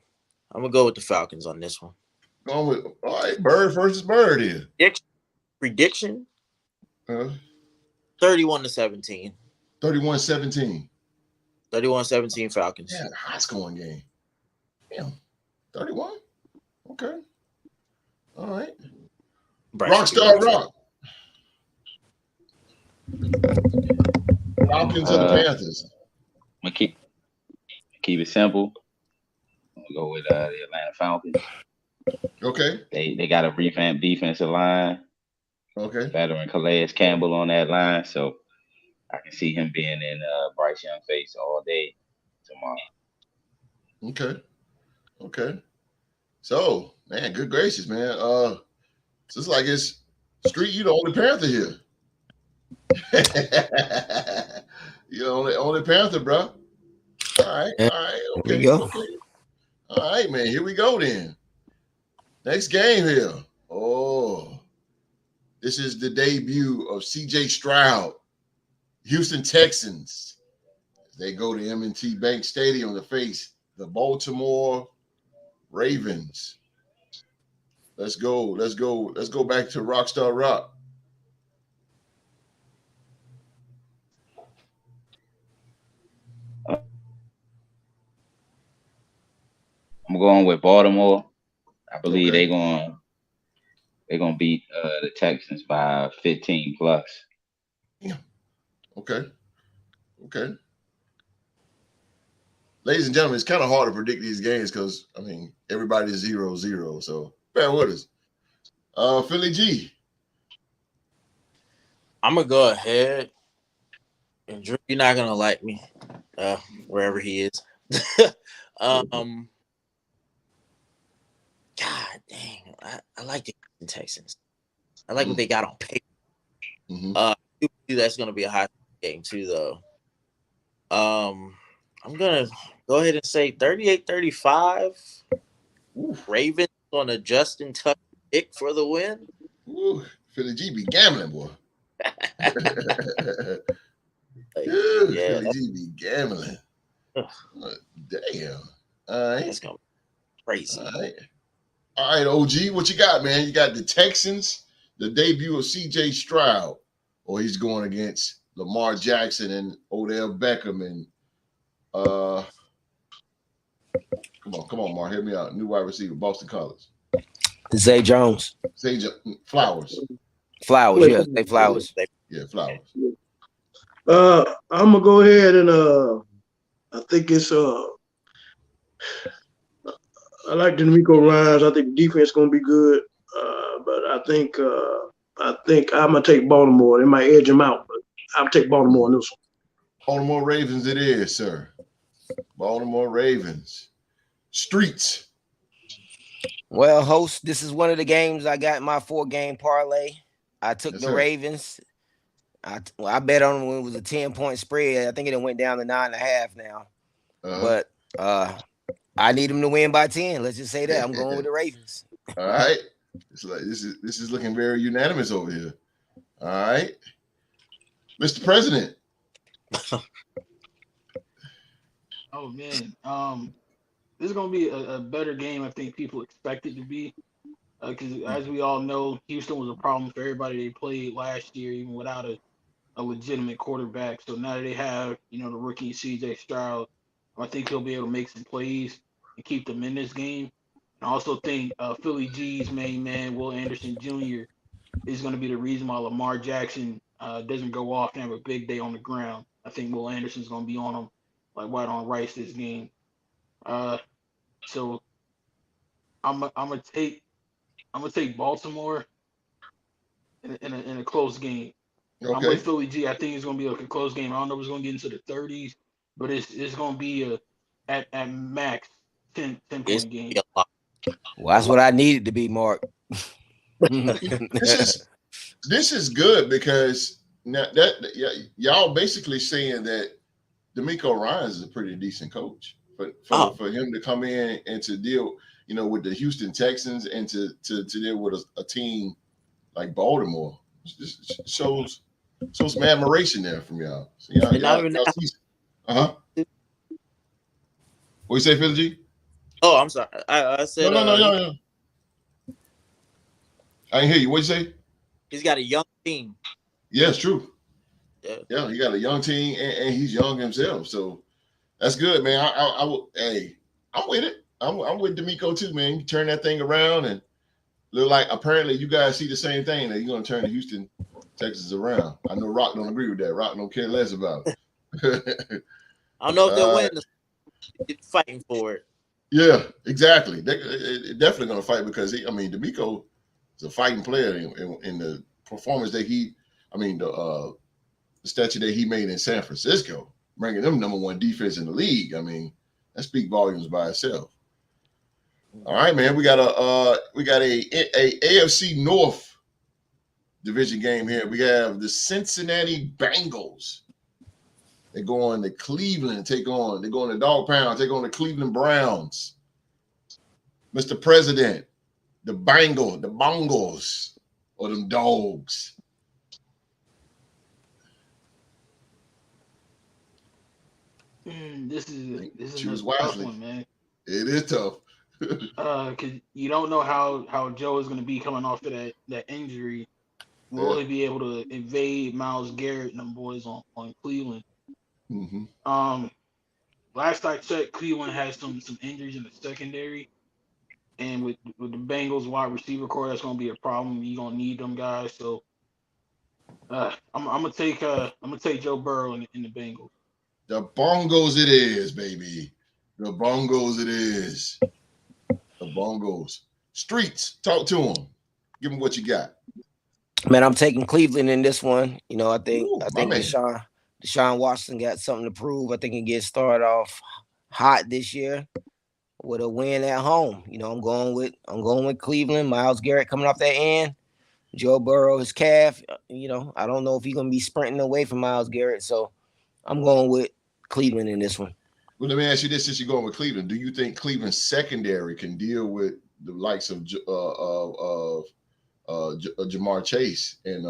I'm gonna go with the Falcons on this one. Going with all right, Bird versus Bird here. Prediction 31-17. 31-17. 31-17 Falcons. Yeah, high scoring game. Damn. 31? Okay. All right. Rockstar Rock. Falcons or the Panthers? I'm gonna keep it simple. I'm gonna go with the Atlanta Falcons. Okay. They got a revamped defensive line. Okay. Veteran Calais Campbell on that line, so I can see him being in Bryce Young face all day tomorrow. Okay. So, man, good gracious, man. It's just like it's Street, you the only Panther here. You the only Panther, bro. All right. Okay. Here we go. Okay. All right, man. Here we go then. Next game here. Oh, this is the debut of CJ Stroud, Houston Texans. They go to M&T Bank Stadium to face the Baltimore Ravens. Let's go back to Rockstar Rock. I'm going with Baltimore. I believe they're gonna beat the Texans by 15 plus. Yeah. Okay. Ladies and gentlemen, it's kind of hard to predict these games because everybody's 0-0. So bear with us. Philly G. I'm gonna go ahead, and Drew, you're not gonna like me, wherever he is. God dang, I like the Texans. I like what they got on paper. That's gonna be a high game too, though. I'm gonna go ahead and say 38-35. Ravens on a Justin Tucker pick for the win. Ooh, Philly G be gambling, boy. Philly G be gambling. Damn. All right. That's gonna be crazy. All right, OG, what you got, man? You got the Texans, the debut of CJ Stroud, or he's going against Lamar Jackson and Odell Beckham and come on, Mar, hit me out. New wide receiver, Boston College. Zay Jones. Flowers. Yeah, Zay Flowers. Yeah, Flowers. I'm gonna go ahead and I think it's I like D'Amico Ryans. I think the defense gonna be good, but I think I'm gonna take Baltimore. They might edge them out, but I'll take Baltimore on this one. Baltimore Ravens, it is, sir. Baltimore Ravens. Streets. Well, host, this is one of the games I got in my 4-game parlay. I took the Ravens. I bet on them when it was a 10-point spread. I think it went down to 9.5 now. But I need them to win by 10. Let's just say that. I'm going with the Ravens. All right. It's like this is looking very unanimous over here. All right. Mr. President. Oh man. This is gonna be a better game I think people expect it to be. Because as we all know, Houston was a problem for everybody they played last year, even without a legitimate quarterback. So now that they have, the rookie CJ Stroud, I think he'll be able to make some plays and keep them in this game. And I also think Philly G's main man, Will Anderson Jr., is going to be the reason why Lamar Jackson doesn't go off and have a big day on the ground. I think Will Anderson's going to be on him like white on rice this game. So I'm gonna take I'm gonna take Baltimore in a close game. I'm Okay. with Philly G. I think it's gonna be like a close game. I don't know if it's gonna get into the 30s, but it's gonna be a at max 10 It's point game. a lot. Well, that's what I needed to be, Mark. This is good because now y'all basically saying that DeMeco Ryans is a pretty decent coach for him to come in and to deal, with the Houston Texans and to deal with a team like Baltimore. Just shows some admiration there from y'all. So uh-huh. What you say, Phil G? Oh, I'm sorry. I said No. I didn't hear you. What'd you say? He's got a young team. Yeah, it's true. Yeah, he got a young team and he's young himself. So that's good, man. I'm with it. I'm with DeMeco too, man. You turn that thing around and look like apparently you guys see the same thing that you're gonna turn the Houston Texans around. I know Rock don't agree with that. Rock don't care less about it. I don't know if they'll win. They're fighting for it. Yeah, exactly. They're definitely gonna fight because DeMeco is a fighting player in the performance that the statue that he made in San Francisco, bringing them number one defense in the league. That speaks volumes by itself. All right, man. We got a AFC North division game here. We have the Cincinnati Bengals. They're going to Cleveland. They're going to Dog Pound. They're going to Cleveland Browns. Mr. President, the Bengals, or them dogs. This is Choose a wisely. tough one, man. It is tough. Because you don't know how Joe is going to be coming off of that injury. Will he be able to evade Myles Garrett and them boys on Cleveland? Mm-hmm. Last I checked, Cleveland has some injuries in the secondary, and with the Bengals wide receiver core, that's going to be a problem. You're going to need them guys. So I'm gonna take Joe Burrow in the Bengals. The Bongos it is, baby. The Bongos it is. The Bongos. Streets, talk to them. Give them what you got. Man, I'm taking Cleveland in this one. I think Deshaun Watson got something to prove. I think he gets started off hot this year with a win at home. I'm going with Cleveland. Myles Garrett coming off that end. Joe Burrow, his calf. I don't know if he's gonna be sprinting away from Myles Garrett. So I'm going with Cleveland in this one. Well, let me ask you this: since you're going with Cleveland, do you think Cleveland's secondary can deal with the likes of Jamar Chase and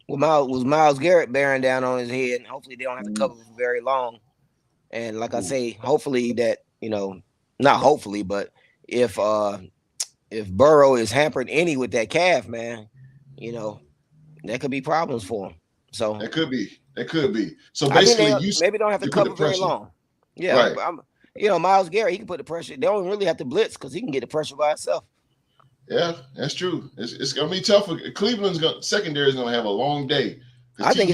with Myles Garrett bearing down on his head, and hopefully they don't have to cover for very long. And like I say, hopefully that not hopefully, but if Burrow is hampered any with that calf, man, that could be problems for him. So that could be. So basically, maybe don't have to cover very long. Yeah, right. Myles Garrett, he can put the pressure. They don't really have to blitz because he can get the pressure by himself. Yeah, that's true. It's gonna be tough. Cleveland's secondary is gonna have a long day. I think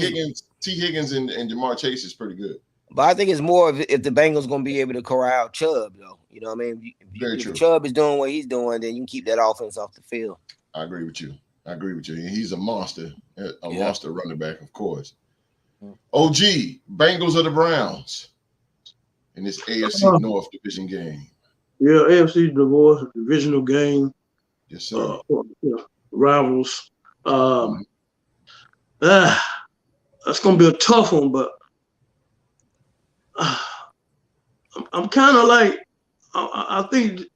T. Higgins and Jamar Chase is pretty good. But I think it's more if the Bengals gonna be able to corral Chubb, though. You know what I mean? If Chubb is doing what he's doing, then you can keep that offense off the field. I agree with you. He's a monster, monster running back, of course. OG, Bengals or the Browns in this AFC North division game. Yeah, AFC North divisional game. Yes, sir. Rivals. That's gonna be a tough one, but I'm kind of like I think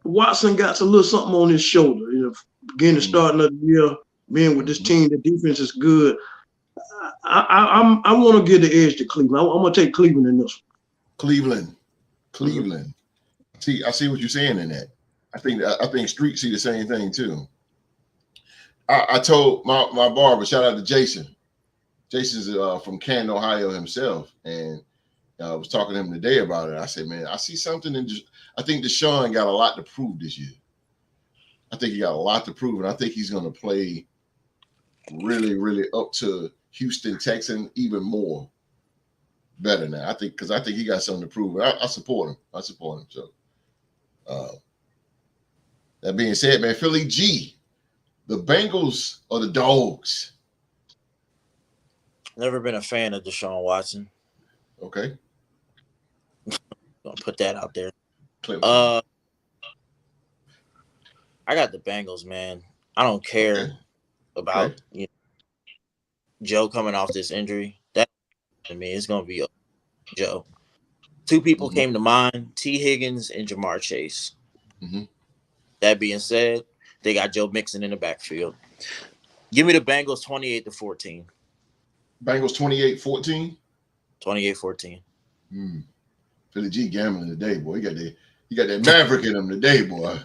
Watson got a little something on his shoulder. Beginning to start another year, being with this team, the defense is good. I want to give the edge to Cleveland. I'm gonna take Cleveland in this one. Cleveland. See, I see what you're saying in that. I think Street see the same thing too. I told my barber, shout out to Jason. Jason's from Canton, Ohio himself, and I was talking to him today about it. I said, man, I see something I think Deshaun got a lot to prove this year. I think he got a lot to prove, and I think he's going to play really, really up to Houston Texans even more better now. Because I think he got something to prove. I support him. So That being said, man, Philly G, the Bengals or the Dogs? Never been a fan of Deshaun Watson. Okay. Gonna put that out there. Clip. I got the Bengals, man. I don't care about Joe coming off this injury. That to me, it's gonna be Joe. Two people came to mind: T. Higgins and Jamar Chase. That being said, they got Joe Mixon in the backfield. Give me the Bengals 28-14. Bengals 28-14? 28-14. Philly G gambling today, boy. He got that Maverick in him today, boy.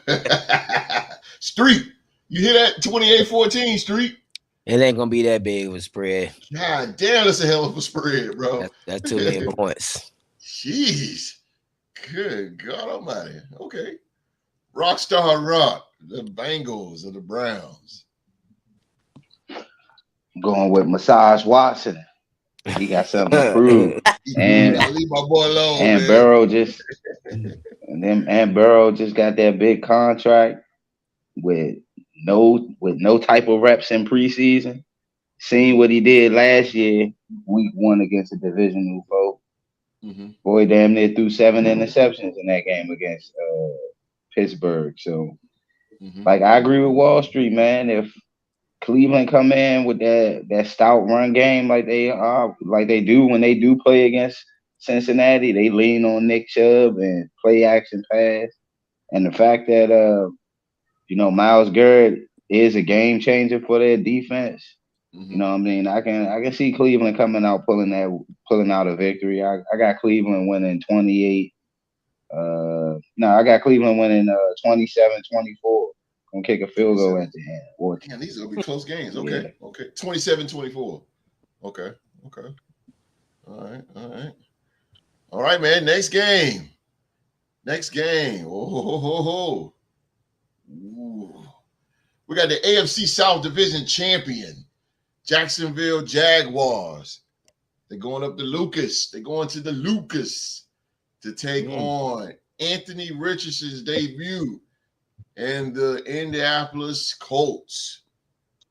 Street. You hear that? 28-14, Street. It ain't gonna be that big of a spread. God damn, that's a hell of a spread, bro. That's too many points. Jeez. Good God Almighty. Okay. Rockstar Rock, the Bengals or the Browns. Going with Massage Watson. He got something to prove. And leave my boy alone. And man. Burrow just got that big contract with no type of reps in preseason. Seeing what he did last year, week 1 against a divisional foe. Boy, damn near threw 7 interceptions in that game against Pittsburgh. So, like, I agree with Wall Street, man. If Cleveland come in with that stout run game like they do when they do play against Cincinnati, they lean on Nick Chubb and play action pass. And the fact that Myles Garrett is a game changer for their defense. You know what I mean? I can see Cleveland coming out pulling out a victory. I got Cleveland winning 28. I got Cleveland winning 27-24. Gonna kick a field goal at the end. Damn, these are gonna be close games. Okay. 27-24. Okay. All right, man. Next game. Oh. Ooh. We got the AFC South Division champion, Jacksonville Jaguars. They're going up to Lucas. They're going to the Lucas to take on Anthony Richardson's debut and the Indianapolis Colts.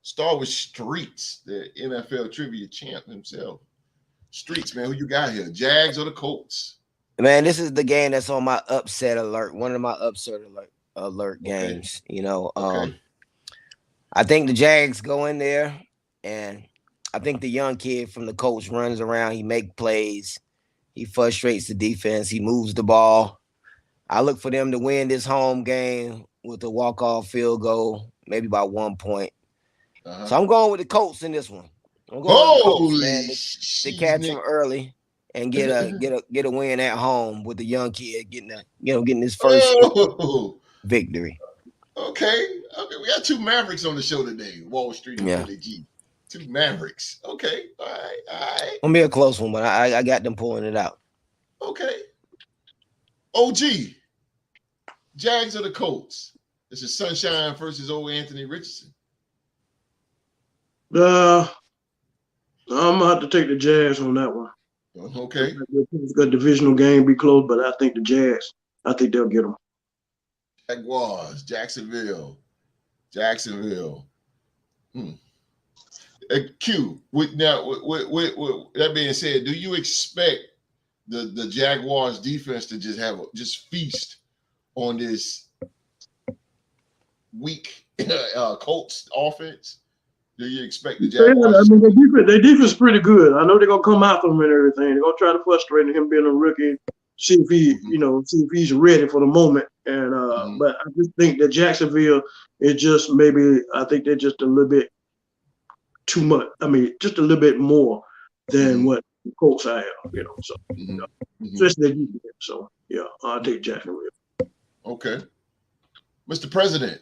Start with Streets, the NFL trivia champ himself. Streets, man, who you got here? Jags or the Colts? Man, this is the game that's on my upset alert. One of my upset alert games. I think the Jags go in there, and I think the young kid from the Colts runs around. He makes plays. He frustrates the defense. He moves the ball. I look for them to win this home game with a walk-off field goal, maybe by 1 point. So I'm going with the Colts in this one. I'm going with the Colts, man, to catch them early and get a win at home with the young kid getting his first victory. Okay, we got 2 Mavericks on the show today. Wall Street and Philly G. 2 Mavericks. Okay, all right. Gonna be a close one, but I got them pulling it out. Okay. OG, Jags or the Colts? This is Sunshine versus old Anthony Richardson. I'm gonna have to take the Jags on that one. Okay. It's a divisional game, be close, but I think the Jags. I think they'll get them. Jaguars, Jacksonville. Q. With that being said, do you expect the Jaguars defense to just feast on this weak Colts offense? Do you expect the Jaguars? Yeah, I mean, their defense is pretty good. I know they're gonna come after him and everything. They're gonna try to frustrate him being a rookie. See if he's ready for the moment. And but I just think that Jacksonville is just I think they're just a little bit too much. I mean, just a little bit more than what the Colts I have, So especially the defense. So yeah, I'll take Jacksonville. Okay, Mr. President.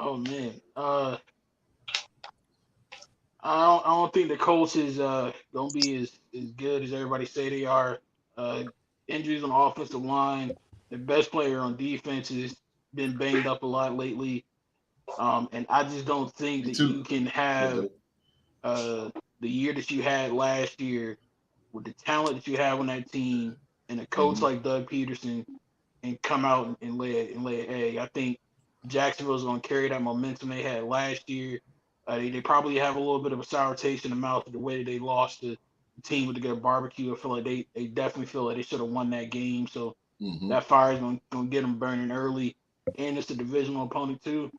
Oh man, I don't think the Colts is gonna be as good as everybody say they are. Injuries on the offensive line. The best player on defense has been banged up a lot lately, and I just don't think that you can have the year that you had last year with the talent that you have on that team and a coach like Doug Peterson and come out and lay an egg. I think Jacksonville's going to carry that momentum they had last year. They probably have a little bit of a sour taste in the mouth of the way that they lost the team with the good barbecue. I feel like they definitely feel like they should have won that game. So that fire is going to get them burning early, and it's a divisional opponent too.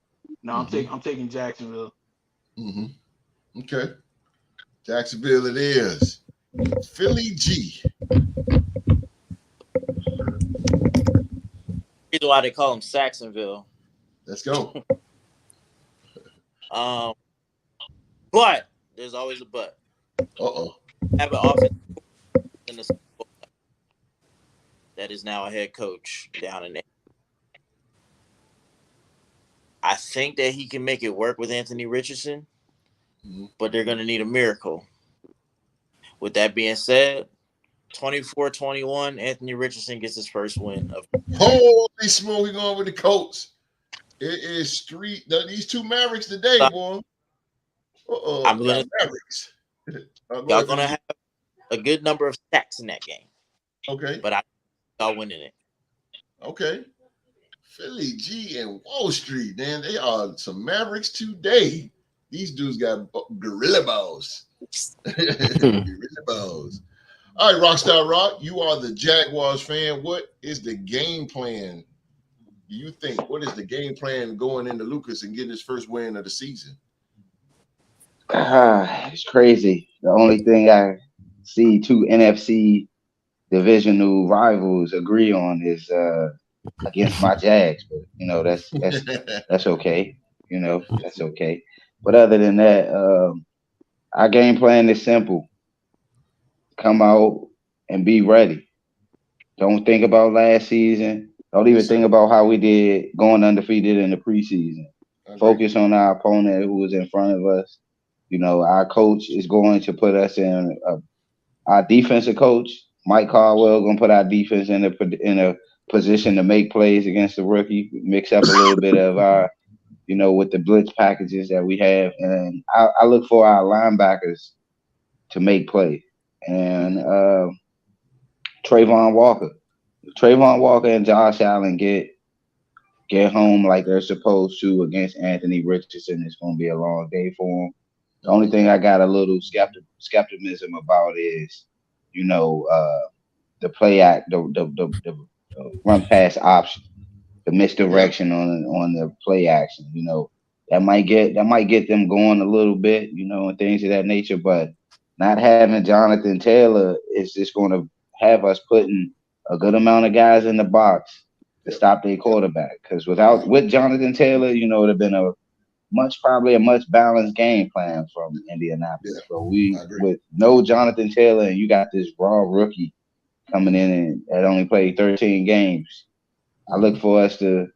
No, I'm taking Jacksonville. Okay, Jacksonville it is. Philly G. Reason why they call them Saxonville. Let's go. But there's always a but. Have an offense in the that is now a head coach down in there. I think that he can make it work with Anthony Richardson, but they're going to need a miracle. With that being said, 24-21, Anthony Richardson gets his first win. Holy smoke, we going with the Colts. It is these two Mavericks today, boy. I'm gonna Mavericks. Y'all gonna have a good number of sacks in that game. Okay. But y'all winning it. Okay. Philly G and Wall Street, man. They are some Mavericks today. These dudes got gorilla balls. Gorilla balls. All right, Rockstar Rock, you are the Jaguars fan. What is the game plan? Do you think? What is the game plan going into Lucas and getting his first win of the season? It's crazy. The only thing I see two NFC divisional rivals agree on is against my Jags, but that's okay. That's okay. But other than that, our game plan is simple. Come out and be ready. Don't think about last season. Don't even think about how we did going undefeated in the preseason. Focus on our opponent who was in front of us. Our coach is going to put us in our defensive coach, Mike Caldwell, going to put our defense in a position to make plays against the rookie, mix up a little bit of our, with the blitz packages that we have. And I look for our linebackers to make plays. And Trayvon Walker and Josh Allen get home like they're supposed to against Anthony Richardson. It's going to be a long day for them. The only thing I got a little skepticism about is, the play act, the run pass option, the misdirection on the play action. That might get them going a little bit, and things of that nature. But not having Jonathan Taylor is just going to have us putting a good amount of guys in the box to stop their quarterback. Because with Jonathan Taylor, it would have been probably a much balanced game plan from Indianapolis. But with no Jonathan Taylor, and you got this raw rookie coming in and that only played 13 games. I look for us to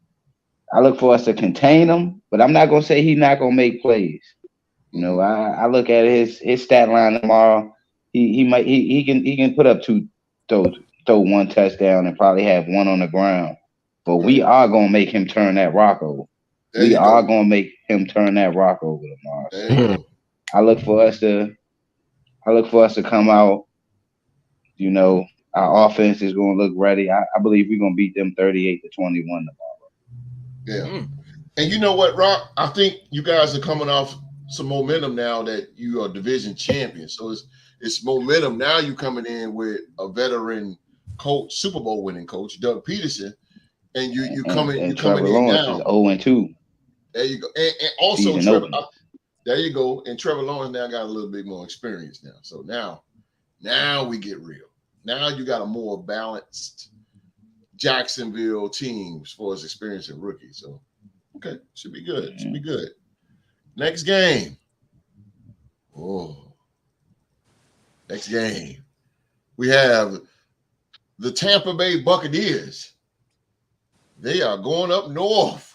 contain him, but I'm not gonna say he's not gonna make plays. I look at his stat line tomorrow. He can put up throw one touchdown and probably have one on the ground. But we are gonna make him turn that rock over. We are gonna make him turn that rock over tomorrow. I look for us to come out. Our offense is gonna look ready. I believe we're gonna beat them 38-21 tomorrow. Yeah. And you know what, Rock? I think you guys are coming off some momentum now that you are division champion. So it's momentum. Now you coming in with a veteran coach, Super Bowl winning coach, Doug Peterson, and you coming in now. Is 0-2. There you go. And also Trevor, there you go. And Trevor Lawrence now got a little bit more experience now. So now we get real. Now you got a more balanced Jacksonville team as far as experience and rookies. So okay, should be good. Should be good. Next game. Next game. We have the Tampa Bay Buccaneers. They are going up north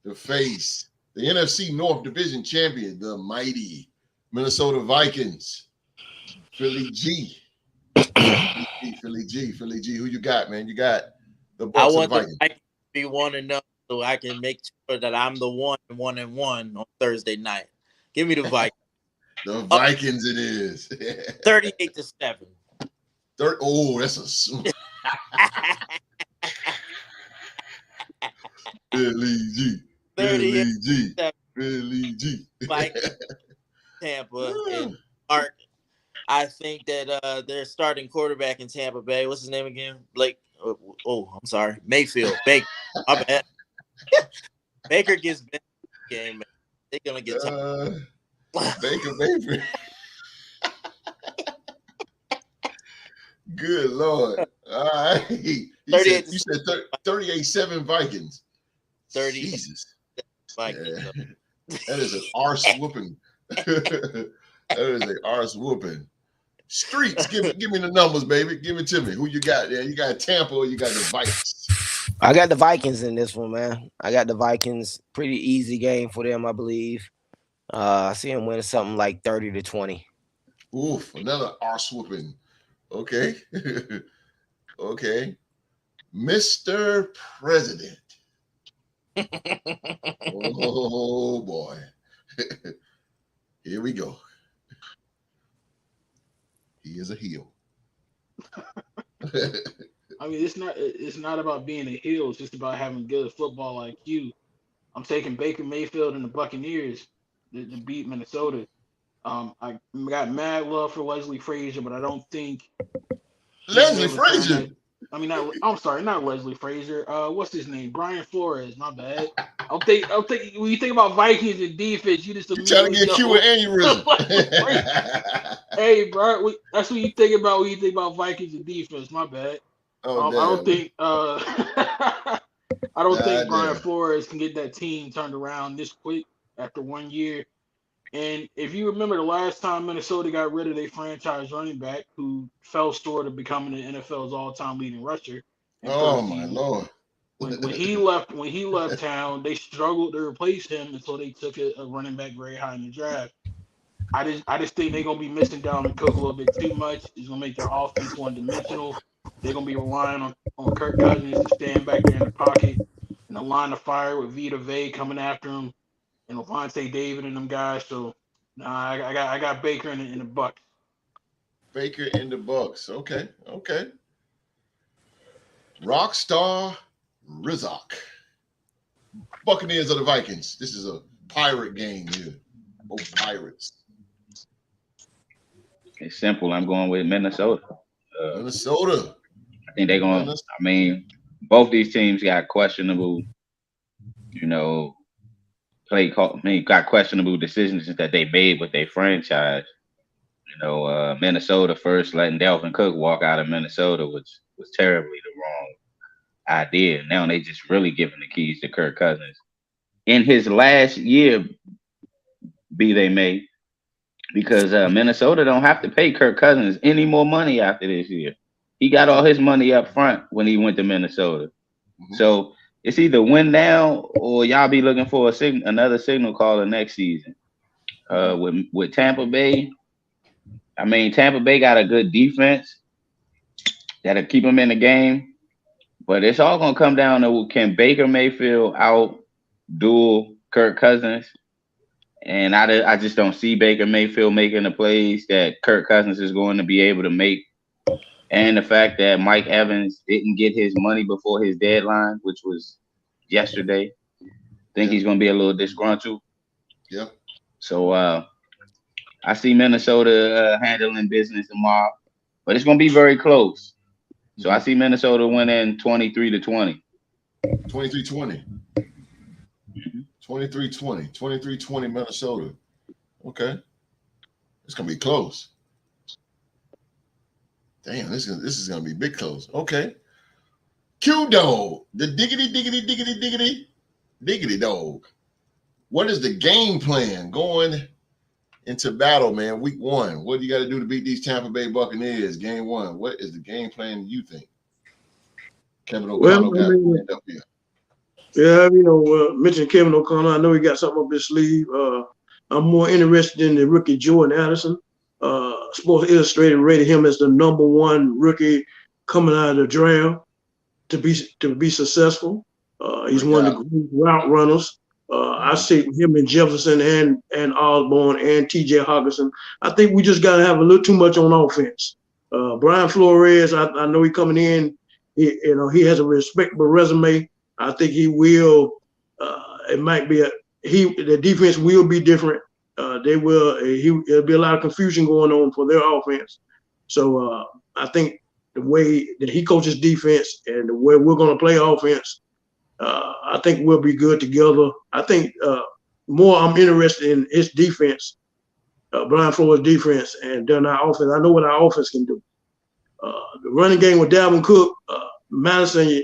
to face the NFC North Division champion, the mighty Minnesota Vikings. Philly G. Philly G. Who you got, man? You got the Bucs. I want the Vikings to be 1-0 so I can make sure that I'm the 1-1 on Thursday night. Give me the Vikings. The Vikings it is. 38-7. Oh, that's a Billy G. 38 Billy G. Vikings, Tampa, and Mark. I think that their starting quarterback in Tampa Bay, what's his name again? Blake. I'm sorry, Mayfield. Baker. My bad. Baker gets bent in the game, man. They're gonna get Baker Mayfield. Good Lord. All right. You said 38-7 Vikings. 30. Jesus. Vikings. Yeah. That is an arse whooping. That is an arse whooping. Streets, give me the numbers, baby. Give it to me. Who you got there? You got Tampa or you got the Vikings? I got the Vikings in this one, man. I got the Vikings. Pretty easy game for them, I believe. I see them winning something like 30-20. Oof, another arse whooping. Okay. Okay. Mr. President. Oh boy. Here we go. He is a heel. I mean, it's not about being a heel. It's just about having good football IQ. I'm taking Baker Mayfield and the Buccaneers to beat Minnesota. I got mad love for Leslie Frazier, but I don't think Leslie Frazier. I'm sorry, not Leslie Frazier. What's his name? Brian Flores. My bad. I'll think. When you think about Vikings and defense, you just trying to get Q and aneurysm. Hey, bro, that's what you think about when you think about Vikings and defense. My bad. I don't think. I don't think Brian Flores can get that team turned around this quick after 1 year. And if you remember the last time Minnesota got rid of their franchise running back, who fell short of becoming the NFL's all-time leading rusher. Oh my Lord! When he left town, they struggled to replace him until they took a running back very high in the draft. I just think they're gonna be missing Dalvin Cook a little bit too much. It's gonna make their offense one-dimensional. They're gonna be relying on Kirk Cousins to stand back there in the pocket and the line of fire with Vita Vea coming after him and Levante David and them guys. So I got Baker in the Bucks. Baker in the Bucks. Okay. Rockstar Rizak. Buccaneers or the Vikings. This is a pirate game here. Both Pirates. It's simple. I'm going with Minnesota. Minnesota. I think they're going. I mean, both these teams got questionable, got questionable decisions that they made with their franchise. Minnesota first letting Dalvin Cook walk out of Minnesota was terribly the wrong idea. Now they just really giving the keys to Kirk Cousins. In his last year, be they may, because Minnesota don't have to pay Kirk Cousins any more money after this year. He got all his money up front when he went to Minnesota. Mm-hmm. So it's either win now or y'all be looking for another signal caller next season. With Tampa Bay, I mean, Tampa Bay got a good defense that'll keep them in the game, but it's all gonna come down to can Baker Mayfield outduel Kirk Cousins, and I just don't see Baker Mayfield making the plays that Kirk Cousins is going to be able to make, and the fact that Mike Evans didn't get his money before his deadline, which was yesterday. I think he's gonna be a little disgruntled. Yeah. So I see Minnesota handling business tomorrow, but it's going to be very close. So I see Minnesota winning 23-20. 23-20. 23-20. 23-20 Minnesota. Okay. It's going to be close. Damn, this is going to be big close. Okay. Q-Dog, the diggity dog. What is the game plan going into battle, man? Week 1. What do you got to do to beat these Tampa Bay Buccaneers? Game 1. What is the game plan you think? Kevin O'Connell got end up here. Yeah, mentioned Kevin O'Connell. I know he got something up his sleeve. I'm more interested in the rookie Jordan Addison. Sports Illustrated rated him as the #1 rookie coming out of the draft to be successful. He's one of the great route runners. I see him and Jefferson and Osborne and T.J. Hockenson. I think we just got to have a little too much on offense. Brian Flores, I know he's coming in. He has a respectable resume. I think he will it might be the defense will be different. There'll be a lot of confusion going on for their offense. So I think the way that he coaches defense and the way we're going to play offense, I think we'll be good together. I think more I'm interested in his defense, Brian Flores' defense, and then our offense. I know what our offense can do. The running game with Dalvin Cook, Madison,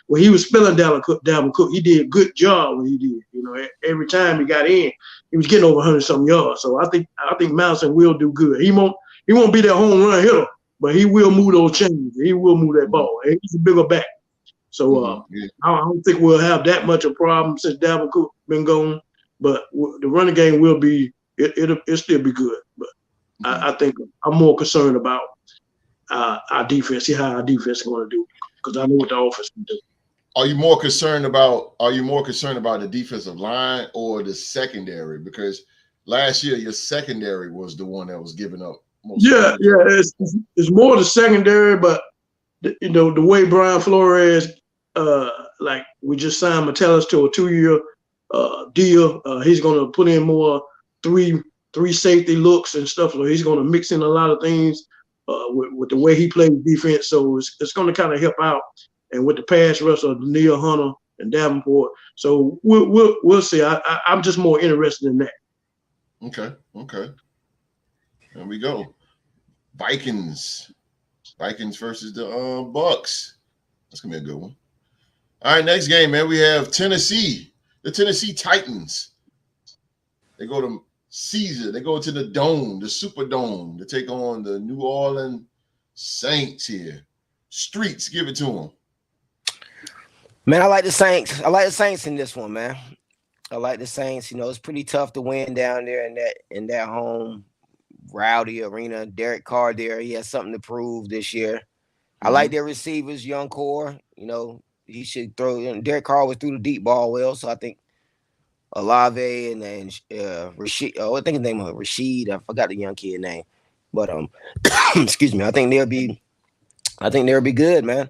when he was spelling Dalvin Cook, he did a good job when he did. Every time he got in, he was getting over 100-something yards. So I think Madison will do good. He won't be that home run hitter, but he will move those chains. He will move that ball. And he's a bigger back. So I don't think we'll have that much of a problem since Dalvin Cook been gone. But the running game will be it'll still be good. But I think I'm more concerned about our defense, see how our defense is going to do, because I know what the offense can do. Are you more concerned about the defensive line or the secondary? Because last year your secondary was the one that was giving up most. Yeah, it's more the secondary, but the way Brian Flores, like we just signed Metellus to a 2-year deal. He's going to put in more three safety looks and stuff. So he's going to mix in a lot of things. With the way he plays defense, so it's going to kind of help out, and with the pass rush of Neil Hunter and Davenport, so we'll see. I'm just more interested in that. Okay. There we go. Vikings versus the Bucks. That's gonna be a good one. All right, next game, man. We have Tennessee, the Tennessee Titans. They go to Caesar. They go to the Dome, the Superdome, to take on the New Orleans Saints here. Streets, give it to them. Man, I like the Saints. I like the Saints in this one, man. I like the Saints. It's pretty tough to win down there in that home rowdy arena. Derek Carr there, he has something to prove this year. I like their receivers, young core. He should throw. Derek Carr was through the deep ball well, so I think Olave and Rashid. I think his name was Rashid. I forgot the young kid name, but excuse me. I think they'll be good, man.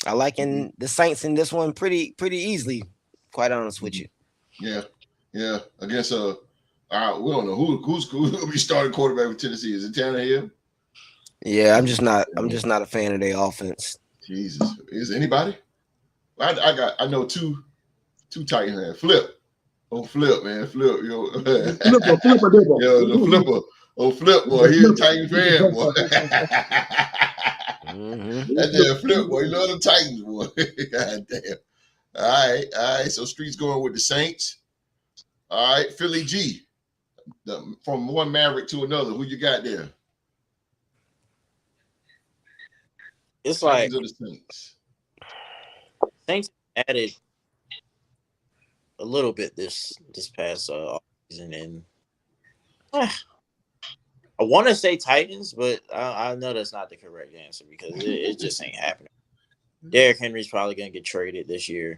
I liking the Saints in this one pretty easily. Quite honest with you. Yeah. Against we don't know who'll be starting quarterback with Tennessee. Is it Tannehill? Yeah, I'm just not a fan of their offense. Jesus, is anybody? I know two Titans, man. Flip. Oh, Flip, man. Flip, yo. Flipper. The Flipper. Oh, Flip, boy. He's a Titans fan, boy. That damn Flip, boy. He love the Titans, boy. God damn. All right. So Street's going with the Saints. All right. Philly G. From one Maverick to another. Who you got there? It's like the Saints. Saints added a little bit this past season, and I want to say Titans, but I know that's not the correct answer because it just ain't happening. Derrick Henry's probably gonna get traded this year.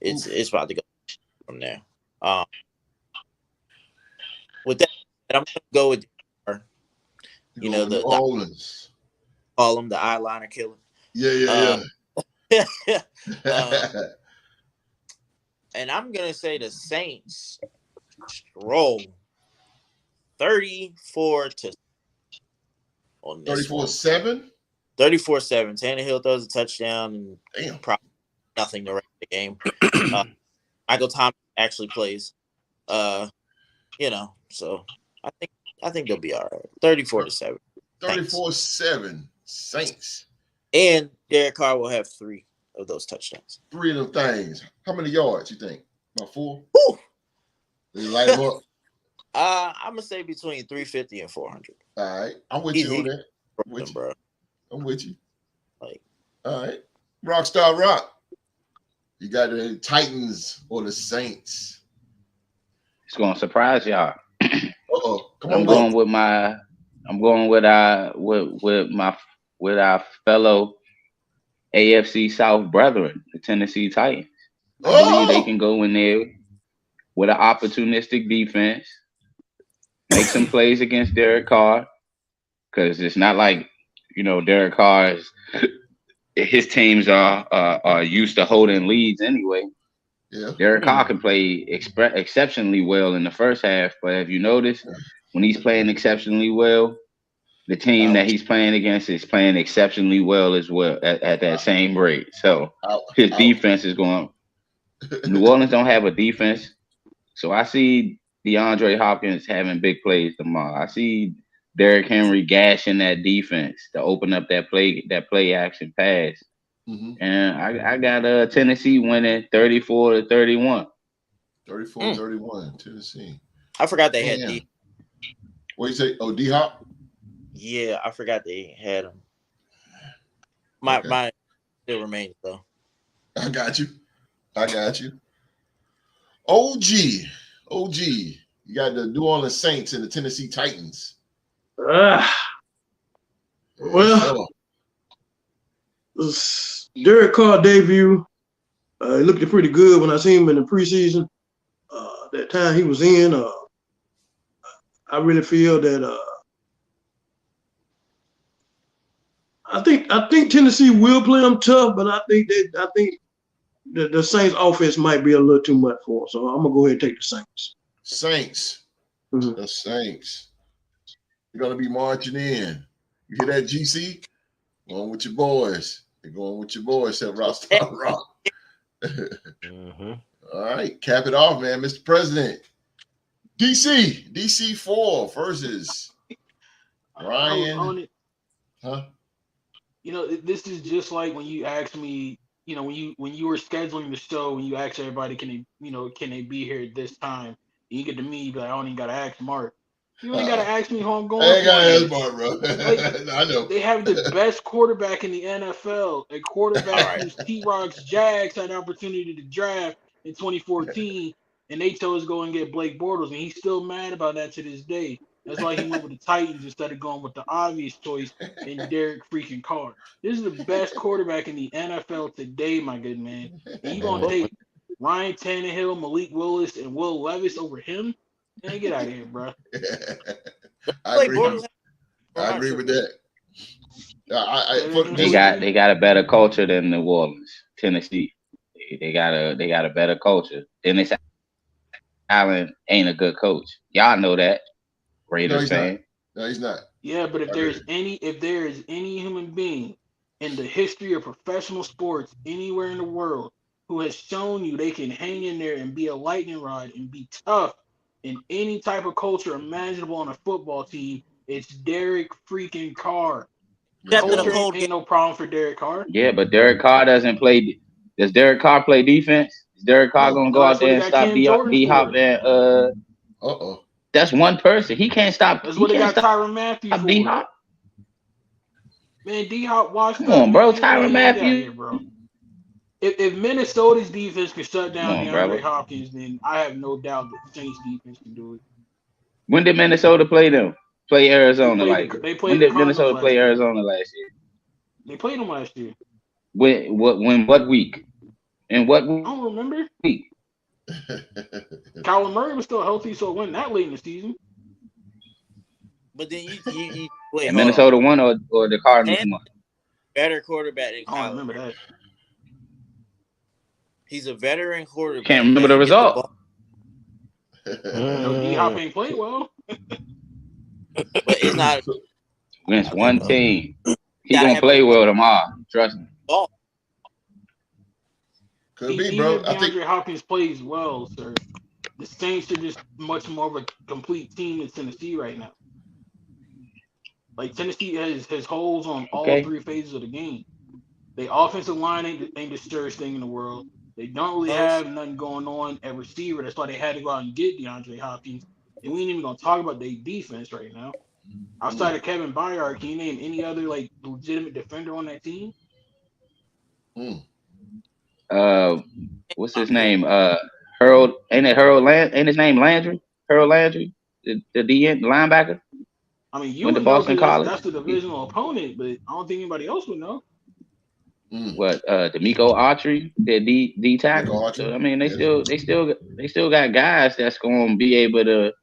It's about to go from there. With that, I'm gonna go with the Orleans. Call him the eyeliner killer. Yeah. And I'm gonna say the Saints roll 34-7 on this. 34-7. 34-7. Tannehill throws a touchdown and probably nothing the rest of the game. Michael Thomas actually plays. So I think they'll be all right. 34-7. 34-7 Saints. And Derek Carr will have 3 of those touchdowns. 3 of them things. How many yards you think? About 4? Woo! Did you light them up? I'm gonna say between 350 and 400. All right, I'm with you on that. Bro. I'm with you. Like, all right, Rockstar Rock. You got the Titans or the Saints? It's gonna surprise y'all. Come on, I'm going with our fellow AFC South brethren, the Tennessee Titans. I believe they can go in there with an opportunistic defense, make some plays against Derek Carr, because it's not like Derek Carr's his teams are used to holding leads anyway. Yeah. Derek Carr can play exceptionally well in the first half, but have you noticed when he's playing exceptionally well, the team that he's playing against is playing exceptionally well as well at that same rate. So his defense is going. New Orleans don't have a defense, so I see DeAndre Hopkins having big plays tomorrow. I see Derrick Henry gashing that defense to open up that play action pass. Mm-hmm. And I got Tennessee winning 34-31. 34-31, Tennessee. I forgot they had D. What you say? Oh, D-Hop? Yeah, I forgot they had him. My still remains though. I got you. OG. You got the New Orleans Saints and the Tennessee Titans. Well, Derek Carr debut, he looked pretty good when I seen him in the preseason. That time he was in, I really feel that I think Tennessee will play them tough, but I think the Saints offense might be a little too much for them. So I'm gonna go ahead and take the Saints. Mm-hmm. The Saints. You're gonna be marching in. You hear that, GC? Going with your boys. They're going with your boys, said Rockstar Rock. Mm-hmm. All right, cap it off, man. Mr. President. DC 4 versus Ryan. Huh? You know, this is just like when you asked me, you know, when you were scheduling the show, when you asked everybody, can they be here at this time? And you get to me, but I don't even gotta ask Mark. You ain't gotta ask me who I'm going. I ain't gotta ask Mark, bro. Like, I know. They have the best quarterback in the NFL, a quarterback whose T-Rock's Jags had an opportunity to draft in 2014, and they chose to go and get Blake Bortles, and he's still mad about that to this day. That's why he went with the Titans instead of going with the obvious choice in Derek freaking Carr. This is the best quarterback in the NFL today, my good man. And you gonna take Ryan Tannehill, Malik Willis, and Will Levis over him? Man, get out of here, bro. I agree with that. They got a better culture than New Orleans, Tennessee. They got a better culture. Dennis Allen ain't a good coach. Y'all know that. Raiders fan. No, he's not. Yeah, but if there is any human being in the history of professional sports anywhere in the world who has shown you they can hang in there and be a lightning rod and be tough in any type of culture imaginable on a football team, it's Derek freaking Carr. Culture ain't no problem for Derek Carr. Yeah, but Derek Carr doesn't play. Does Derek Carr play defense? Is Derek Carr gonna go out there and stop D-Hop and That's one person. He can't stop. That's what they got Tyrann Mathieu for. D-Hop. Man, D-Hop watched. Come on, bro. Tyrann Mathieu. Bro. If Minnesota's defense can shut down DeAndre Hopkins, then I have no doubt that the Saints defense can do it. When did Minnesota play them? Play Arizona when did Minnesota play Arizona last year? They played them last year. When what week? In what week? I don't remember. Kyler Murray was still healthy, so it wasn't that late in the season. But then you wait. Minnesota won or the Cardinals won? Better quarterback than Kyler. I don't remember that. He's a veteran quarterback. Can't remember the result. D-Hop ain't played well. But it's not against one team. He gonna play well tomorrow. Trust me. Oh. Could be, bro. I think DeAndre Hopkins plays well, sir. The Saints are just much more of a complete team than Tennessee right now. Like Tennessee has holes on all three phases of the game. The offensive line ain't the sturdiest thing in the world. They don't really have nothing going on at receiver. That's why they had to go out and get DeAndre Hopkins. And we ain't even gonna talk about their defense right now. Outside of Kevin Byard, can you name any other like legitimate defender on that team? What's his name? Harold. Ain't it Harold? Ain't his name Landry? Harold Landry, the linebacker. I mean, you went would to Boston know College. That's the divisional opponent, but I don't think anybody else would know. What D'Amico Autry, their D tackle. So, I mean, they still got guys that's gonna be able to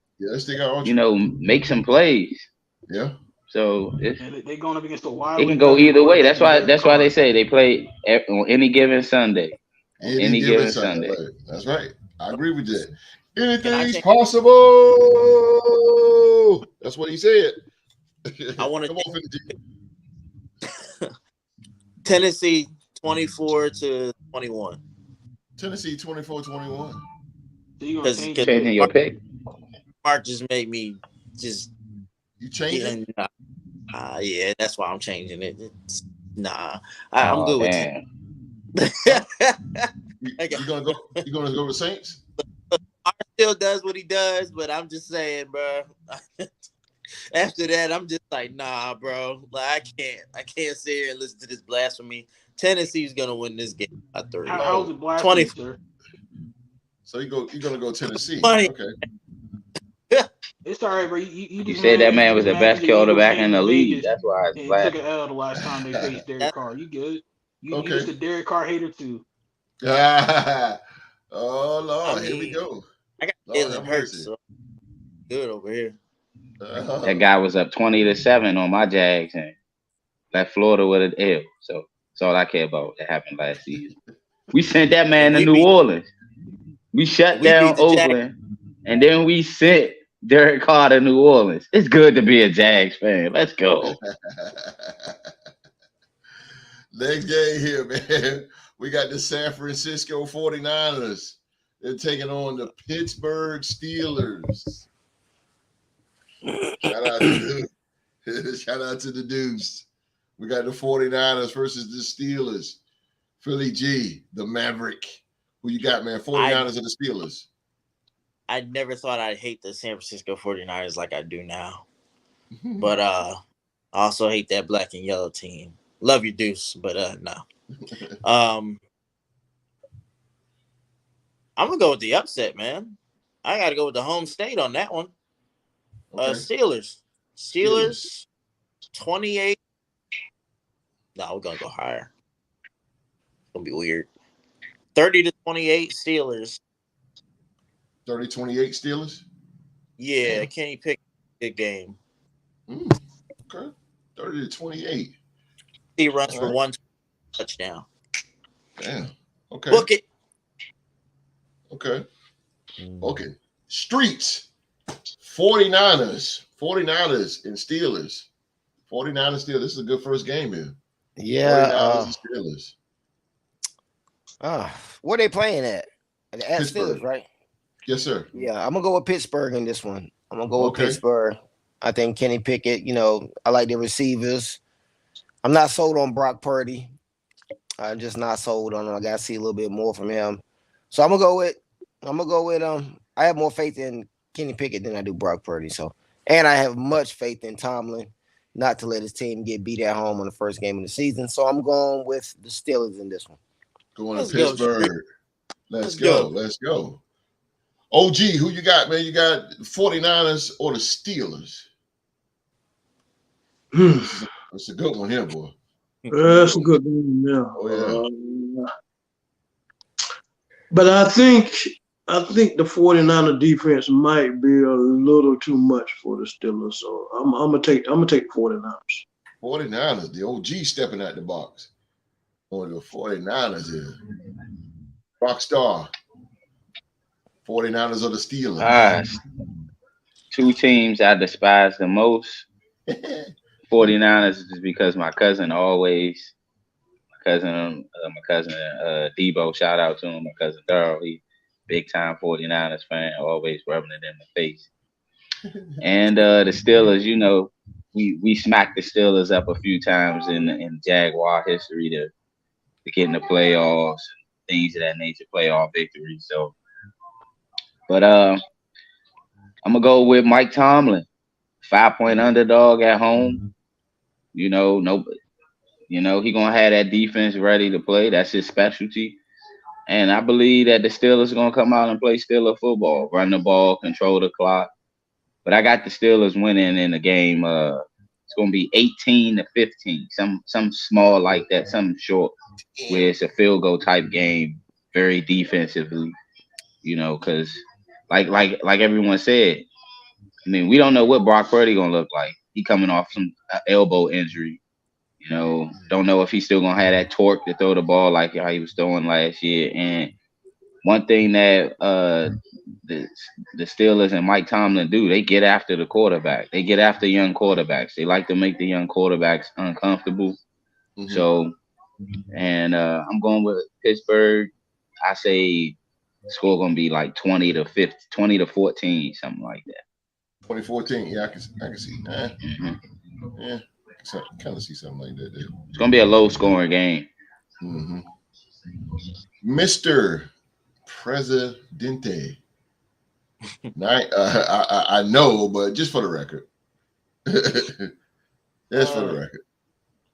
make some plays. Yeah. and So they're going up against a wild. It can go either way. That's why they say they play on any given Sunday. any given Sunday. Right. That's right. I agree with that. Can I Anything's change- possible. That's what he said. I want Come on, to Tennessee 24-21. Tennessee 24-21. So you gonna Because change Changing your pick. Mark just made me just You changing? yeah, that's why I'm changing it. I'm good with it. You gonna go? You gonna go with Saints? Mark still does what he does, but I'm just saying, bro. After that, I'm just like, nah, bro. Like I can't sit here and listen to this blasphemy. Tennessee's gonna win this game by 30. How's it blasphemy, 20. sir? So you're gonna go Tennessee? 20. Okay. It's all right, bro. You said that man was the best quarterback in the league. That's why He it's took blasphemy. an L the last time they faced Derek Carr. You good? You Okay. just a Derek Carr hater too. Oh Lord, I here we mean, go. I got Lord, Jalen have Hurts, mercy. so good over here. That guy was up 20-7 on my Jags and left Florida with an L. So that's all I care about. That happened last season. We sent that man to New Orleans. We shut down Oakland, and then we sent Derek Carr to New Orleans. It's good to be a Jags fan. Let's go. Next game here, man. We got the San Francisco 49ers. They're taking on the Pittsburgh Steelers. Shout out to the Deuce. We got the 49ers versus the Steelers. Philly G, the Maverick. Who you got, man? 49ers or the Steelers? I never thought I'd hate the San Francisco 49ers like I do now. But I also hate that black and yellow team. Love you, Deuce, but no. I'm gonna go with the upset, man. I gotta go with the home state on that one. Okay. Steelers 28. No, we're gonna go higher. It's gonna be weird. 30-28 Steelers. 30-28 Steelers? Yeah, Kenny Pickett, good game. Okay. 30-28. He runs for one touchdown. Damn. Okay. Book it. Okay. Streets. 49ers and Steelers. 49ers Steelers. This is a good first game here. Yeah. 49ers and Steelers. Where they playing at? At Pittsburgh. Steelers, right? Yes, sir. Yeah, I'm gonna go with Pittsburgh in this one. I'm gonna go with Okay. Pittsburgh. I think Kenny Pickett, I like the receivers. I'm not sold on Brock Purdy. I'm just not sold on him. I gotta see a little bit more from him. So I'm gonna go with I have more faith in Kenny Pickett than I do Brock Purdy. So, and I have much faith in Tomlin not to let his team get beat at home on the first game of the season. So I'm going with the Steelers in this one. Going to Pittsburgh. Let's go. OG, who you got, man? You got 49ers or the Steelers? That's a good one here, boy. That's a good one, yeah. Oh, yeah. But I think the 49er defense might be a little too much for the Steelers. So I'm gonna take the 49ers. 49ers, the OG stepping out the box. On the 49ers here. Rockstar. 49ers or the Steelers? Two teams I despise the most. 49ers is because my cousin Debo, shout out to him, my cousin Darryl, he big time 49ers fan, always rubbing it in the face. And the Steelers, we smacked the Steelers up a few times in Jaguar history to get in the playoffs, things of that nature, playoff victories. So, but I'm gonna go with Mike Tomlin, 5-point underdog at home. He gonna have that defense ready to play. That's his specialty. And I believe that the Steelers are gonna come out and play Steeler football, run the ball, control the clock. But I got the Steelers winning in the game. It's gonna be 18-15, some small like that, something short, where it's a field goal type game, very defensively. Because like everyone said, I mean, we don't know what Brock Purdy gonna look like. He coming off some elbow injury. You know, don't know if he's still gonna have that torque to throw the ball like how he was throwing last year. And one thing that the Steelers and Mike Tomlin do, they get after the quarterback. They get after young quarterbacks. They like to make the young quarterbacks uncomfortable. Mm-hmm. So, and I'm going with Pittsburgh. I say score gonna be like 20 to 14, something like that. 2014, yeah, I can see. Yeah, kind of see something like that there. It's gonna be a low scoring game. Mm-hmm. Mr. Presidente. I know, but just for the record. Just for the record.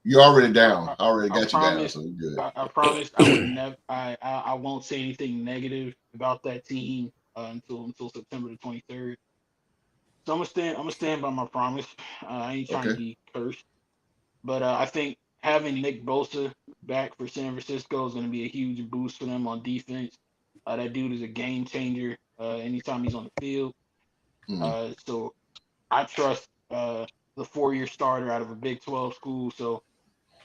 You're already down. I already got you down, so you're good. I promise I would never. I won't say anything negative about that team until September the 23rd. So I'm gonna stand by my promise. I ain't trying to be cursed, but I think having Nick Bosa back for San Francisco is going to be a huge boost for them on defense. That dude is a game changer anytime he's on the field. So I trust the 4-year starter out of a Big 12 school. So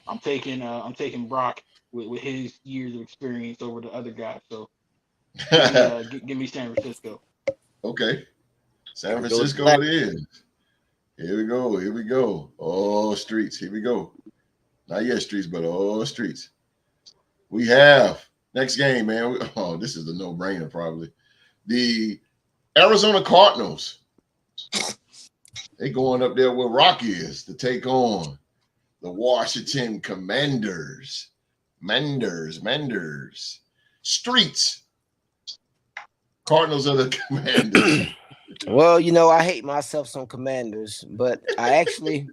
I'm taking Brock with his years of experience over the other guy. So give me San Francisco. Okay, San Francisco it is. Here we go. Oh, streets. Here we go. Not yet streets, but oh, streets. We have next game, man. This is a no-brainer probably. The Arizona Cardinals. They going up there where Rock is to take on the Washington Commanders. Menders. Streets. Cardinals are the Commanders. Well, I hate myself some Commanders, but I actually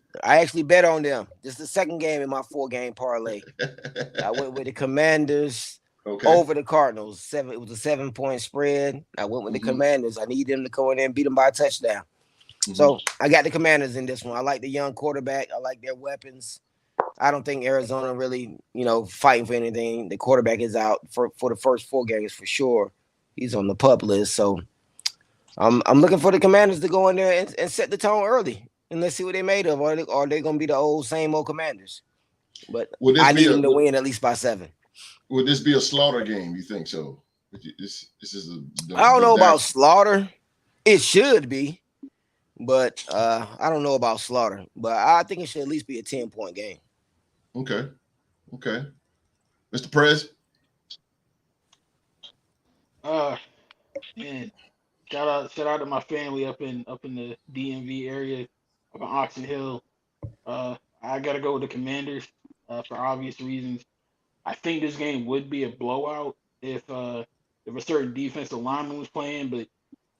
bet on them. This is the second game in my 4-game parlay. I went with the Commanders over the Cardinals. It was a 7-point spread. I went with the Commanders. I need them to go in there and beat them by a touchdown. So I got the Commanders in this one. I like the young quarterback. I like their weapons. I don't think Arizona really, fighting for anything. The quarterback is out for the first 4 games for sure. He's on the PUP list. So I'm looking for the Commanders to go in there and set the tone early. And let's see what they made of. Are they going to be the same old Commanders? But I need them to win at least by 7. Would this be a slaughter game? You think so? This is I don't know about slaughter. It should be. But I don't know about slaughter. But I think it should at least be a 10-point game. Okay. Mr. Prez? Man, shout out to my family up in the DMV area, up in Oxon Hill. I gotta go with the Commanders for obvious reasons. I think this game would be a blowout if a certain defensive lineman was playing, but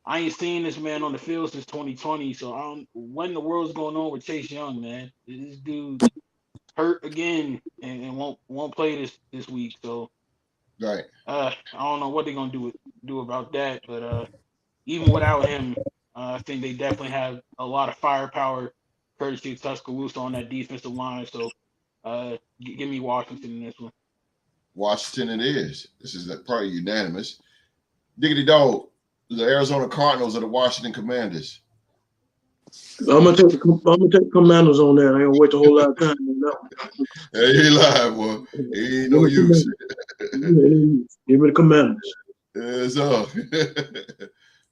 I ain't seen this man on the field since 2020. So I don't. What in the world's going on with Chase Young, man? This dude hurt again and won't play this week. So right. I don't know what they're gonna do about that, but even without him, I think they definitely have a lot of firepower, courtesy of Tuscaloosa on that defensive line. So give me Washington in this one. Washington it is. This is probably unanimous. Diggity dog, the Arizona Cardinals or the Washington Commanders? I'm gonna take the Commanders on that. I ain't gonna wait a whole lot of time on that one. Hey, he live, boy. He ain't no use. Give me the Commanders. Yes, sir.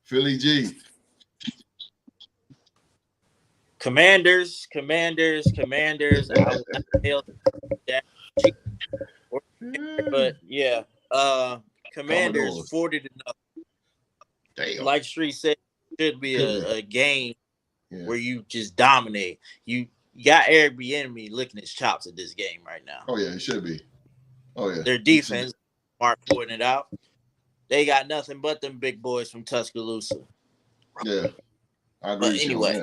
Philly G. Commanders. I will not tell that, but yeah, Commanders Commodores. 40-0. Damn. Like Street said, it should be a game where you just dominate. You got Eric Bieniemy licking his chops at this game right now. Oh yeah, it should be. Oh yeah. Their defense, Mark pointing it out, they got nothing but them big boys from Tuscaloosa. Yeah, I agree. But anyway,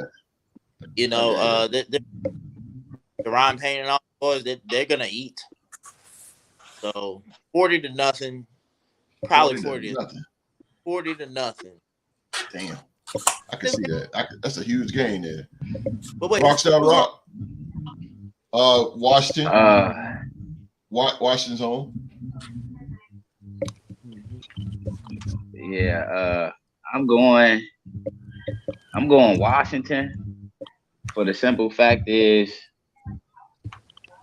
the Ron Payne and all the boys, they're gonna eat. So 40-0, probably 40-0. Damn, I can see that. That's a huge game there. But wait, Rockstar Rock. Washington. Washington's home. Yeah, I'm going Washington. For the simple fact is,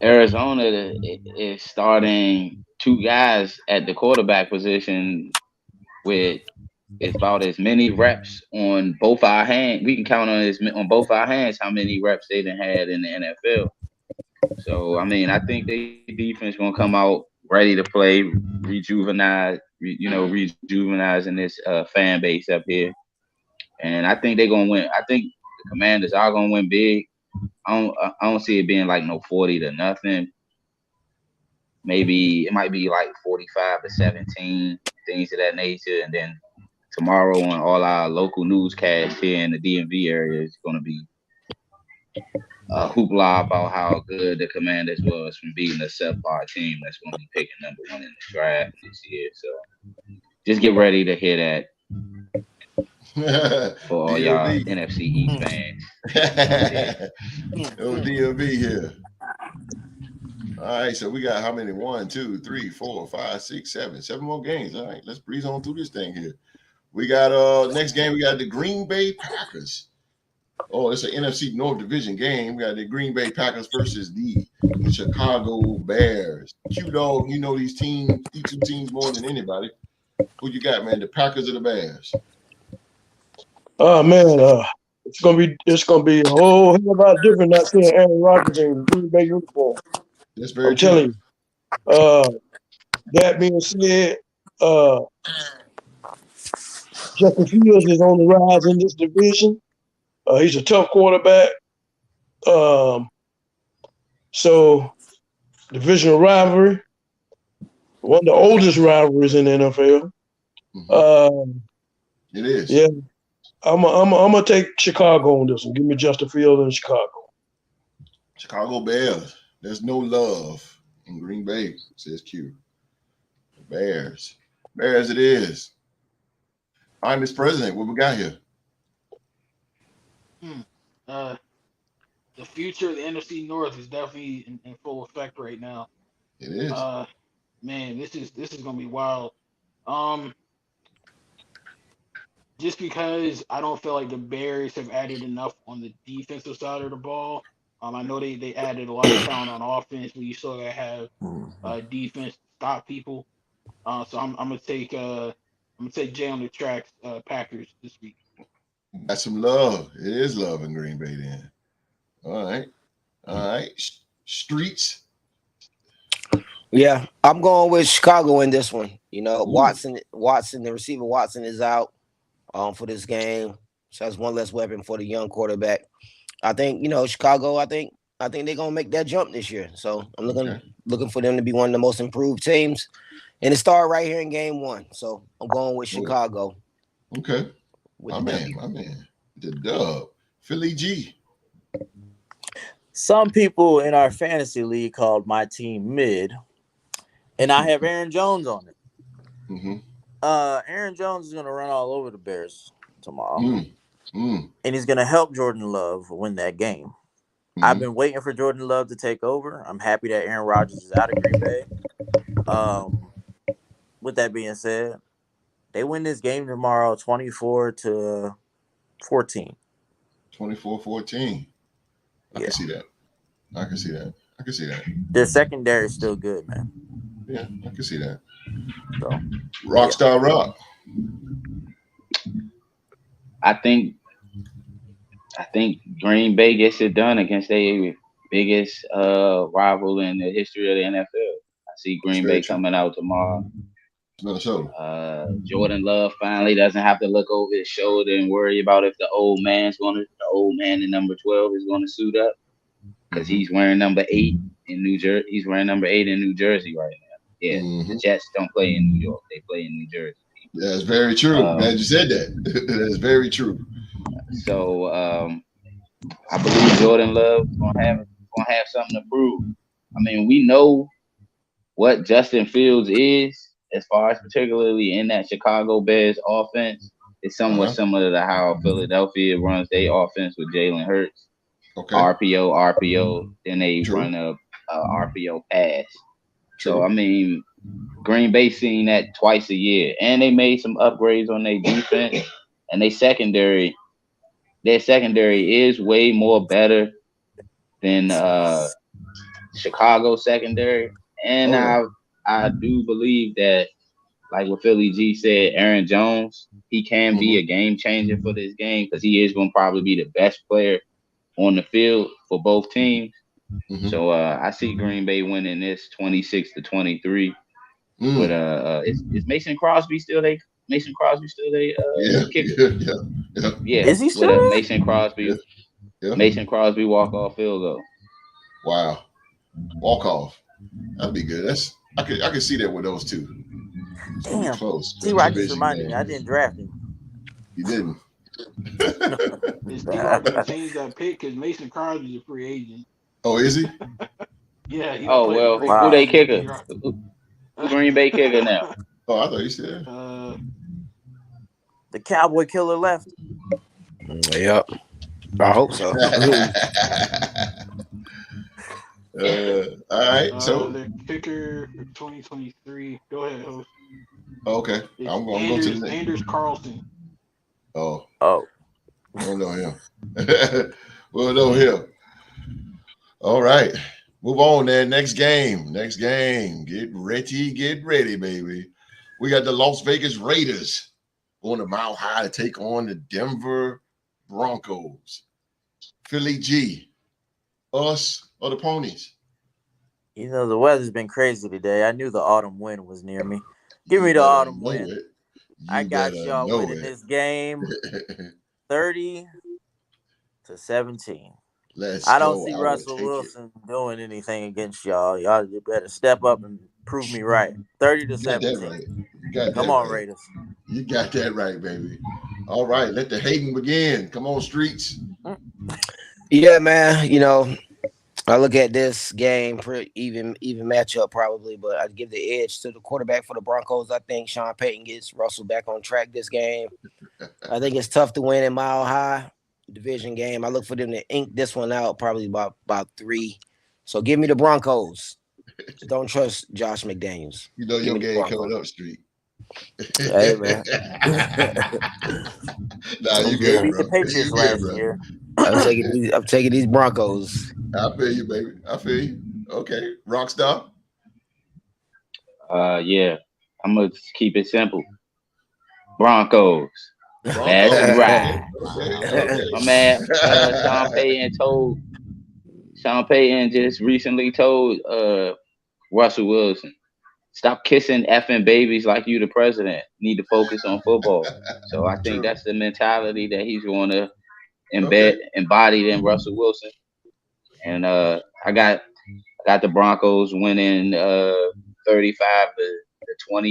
Arizona is starting 2 guys at the quarterback position with about as many reps on both our hands. We can count on both our hands how many reps they done had in the NFL. So I mean, I think they defense gonna come out ready to play, rejuvenizing this fan base up here, and I think they're gonna win. I think the Commanders are gonna win big. I don't see it being like no 40-0. Maybe it might be like 45-17, things of that nature, and then tomorrow on all our local newscasts here in the DMV area is going to be a hoopla about how good the Commanders was from beating a subpar team that's going to be picking number 1 in the draft this year. So just get ready to hear that for all y'all NFC East fans. DMV here. All right, so we got how many? 1, 2, 3, 4, 5, 6, 7. 7 more games. All right, let's breeze on through this thing here. We got next game, we got the Green Bay Packers. Oh, it's an NFC North Division game. We got the Green Bay Packers versus the Chicago Bears. Q-Dog, you know these two teams more than anybody. Who you got, man? The Packers or the Bears? Oh man, it's gonna be a whole hell of a lot different not seeing Aaron Rodgers in Green Bay uniform. That's very I'm true. telling you. That being said, Justin Fields is on the rise in this division. He's a tough quarterback. So divisional rivalry, one of the oldest rivalries in the NFL. Mm-hmm. It is. Yeah. I'm gonna take Chicago on this one. Give me Justin Fields in Chicago. Chicago Bears. There's no love in Green Bay, says Q. Bears it is. All right, Mr. President, what we got here? The future of the NFC North is definitely in full effect right now. It is. Man, this is gonna be wild. Just because I don't feel like the Bears have added enough on the defensive side of the ball. I know they added a lot of talent on offense, but you still gotta have defense stop people. So I'm gonna take Jay on the tracks, Packers this week. Got some love. It is love in Green Bay then. All right. Streets. Yeah, I'm going with Chicago in this one. You know, Watson, the receiver Watson is out for this game. So that's one less weapon for the young quarterback. I think, Chicago, I think they're gonna make that jump this year. So I'm looking for them to be one of the most improved teams. And it started right here in game 1. So I'm going with Chicago. Okay. My man. The dub. Philly G. Some people in our fantasy league called my team mid, and I have Aaron Jones on it. Mm-hmm. Aaron Jones is going to run all over the Bears tomorrow, and he's going to help Jordan Love win that game. Mm-hmm. I've been waiting for Jordan Love to take over. I'm happy that Aaron Rodgers is out of Green Bay. With that being said, they win this game tomorrow 24-14. 24-14. I can see that. Their secondary is still good, man. Yeah, I can see that. So, Rockstar Rock. I think Green Bay gets it done against their biggest rival in the history of the NFL. I see Green Bay coming out tomorrow. Minnesota. Jordan Love finally doesn't have to look over his shoulder and worry about if the old man in number 12 is going to suit up, because he's wearing number 8 in New Jersey. He's wearing number 8 in New Jersey right now. Yeah, The Jets don't play in New York; they play in New Jersey. That's very true. Glad you said that. That is very true. So I believe Jordan Love is gonna have something to prove. I mean, we know what Justin Fields is, as far as particularly in that Chicago Bears offense. It's somewhat similar to how Philadelphia runs their offense with Jalen Hurts. Okay. RPO, then they run a RPO pass. True. So, I mean, Green Bay seen that twice a year. And they made some upgrades on their defense. And their secondary is way more better than Chicago secondary, and I do believe that, like what Philly G said, Aaron Jones, he can be a game changer for this game because he is going to probably be the best player on the field for both teams. So I see Green Bay winning this 26-23. But is Mason Crosby still they? Mason Crosby still they? Kicker? Yeah. Is he still with there? Mason Crosby? Mason Crosby walk off field goal. Wow, walk off. That'd be good. I could see that with those two. It's gonna be close. See, I just reminded me, I didn't draft him. You didn't. Is D-Rock gonna change that pick because Mason Crosby's a free agent? Oh, is he? Yeah. Who they kicker? Who Green Bay kicker now? Oh, I thought you said. The Cowboy Killer left. Yep. I hope so. All right. So the kicker for 2023. Go ahead, host. Okay. I'm gonna go to the next. Anders Carlson. Oh. We'll know him. We'll know him. All right. Move on then. Next game. Get ready, baby. We got the Las Vegas Raiders going to Mile High to take on the Denver Broncos. Philly G, us or the Ponies? You know, the weather's been crazy today. I knew the autumn wind was near me. Give me the autumn wind. I got y'all winning this game 30-17. I don't see Russell Wilson doing anything against y'all. Y'all better step up and prove me right. 30-17. Come on, Raiders. You got that right, baby. All right, let the hating begin. Come on, streets. Yeah, man. You know, I look at this game pretty even matchup probably, but I'd give the edge to the quarterback for the Broncos. I think Sean Payton gets Russell back on track this game. I think it's tough to win in Mile High division game. I look for them to ink this one out probably about 3. So give me the Broncos. Don't trust Josh McDaniels. You know your game coming up, street. Hey, man. Nah, you good, bro. The Patriots last year. I'm taking these Broncos. I feel you, baby. I feel you. Okay, Rockstar. Yeah, I'm gonna keep it simple. Broncos. That's right. Okay. My man, Sean Payton just recently told Russell Wilson, stop kissing effing babies like you the president. Need to focus on football. So I think that's the mentality that he's going to embodied in Russell Wilson. And I got the Broncos winning 35-28.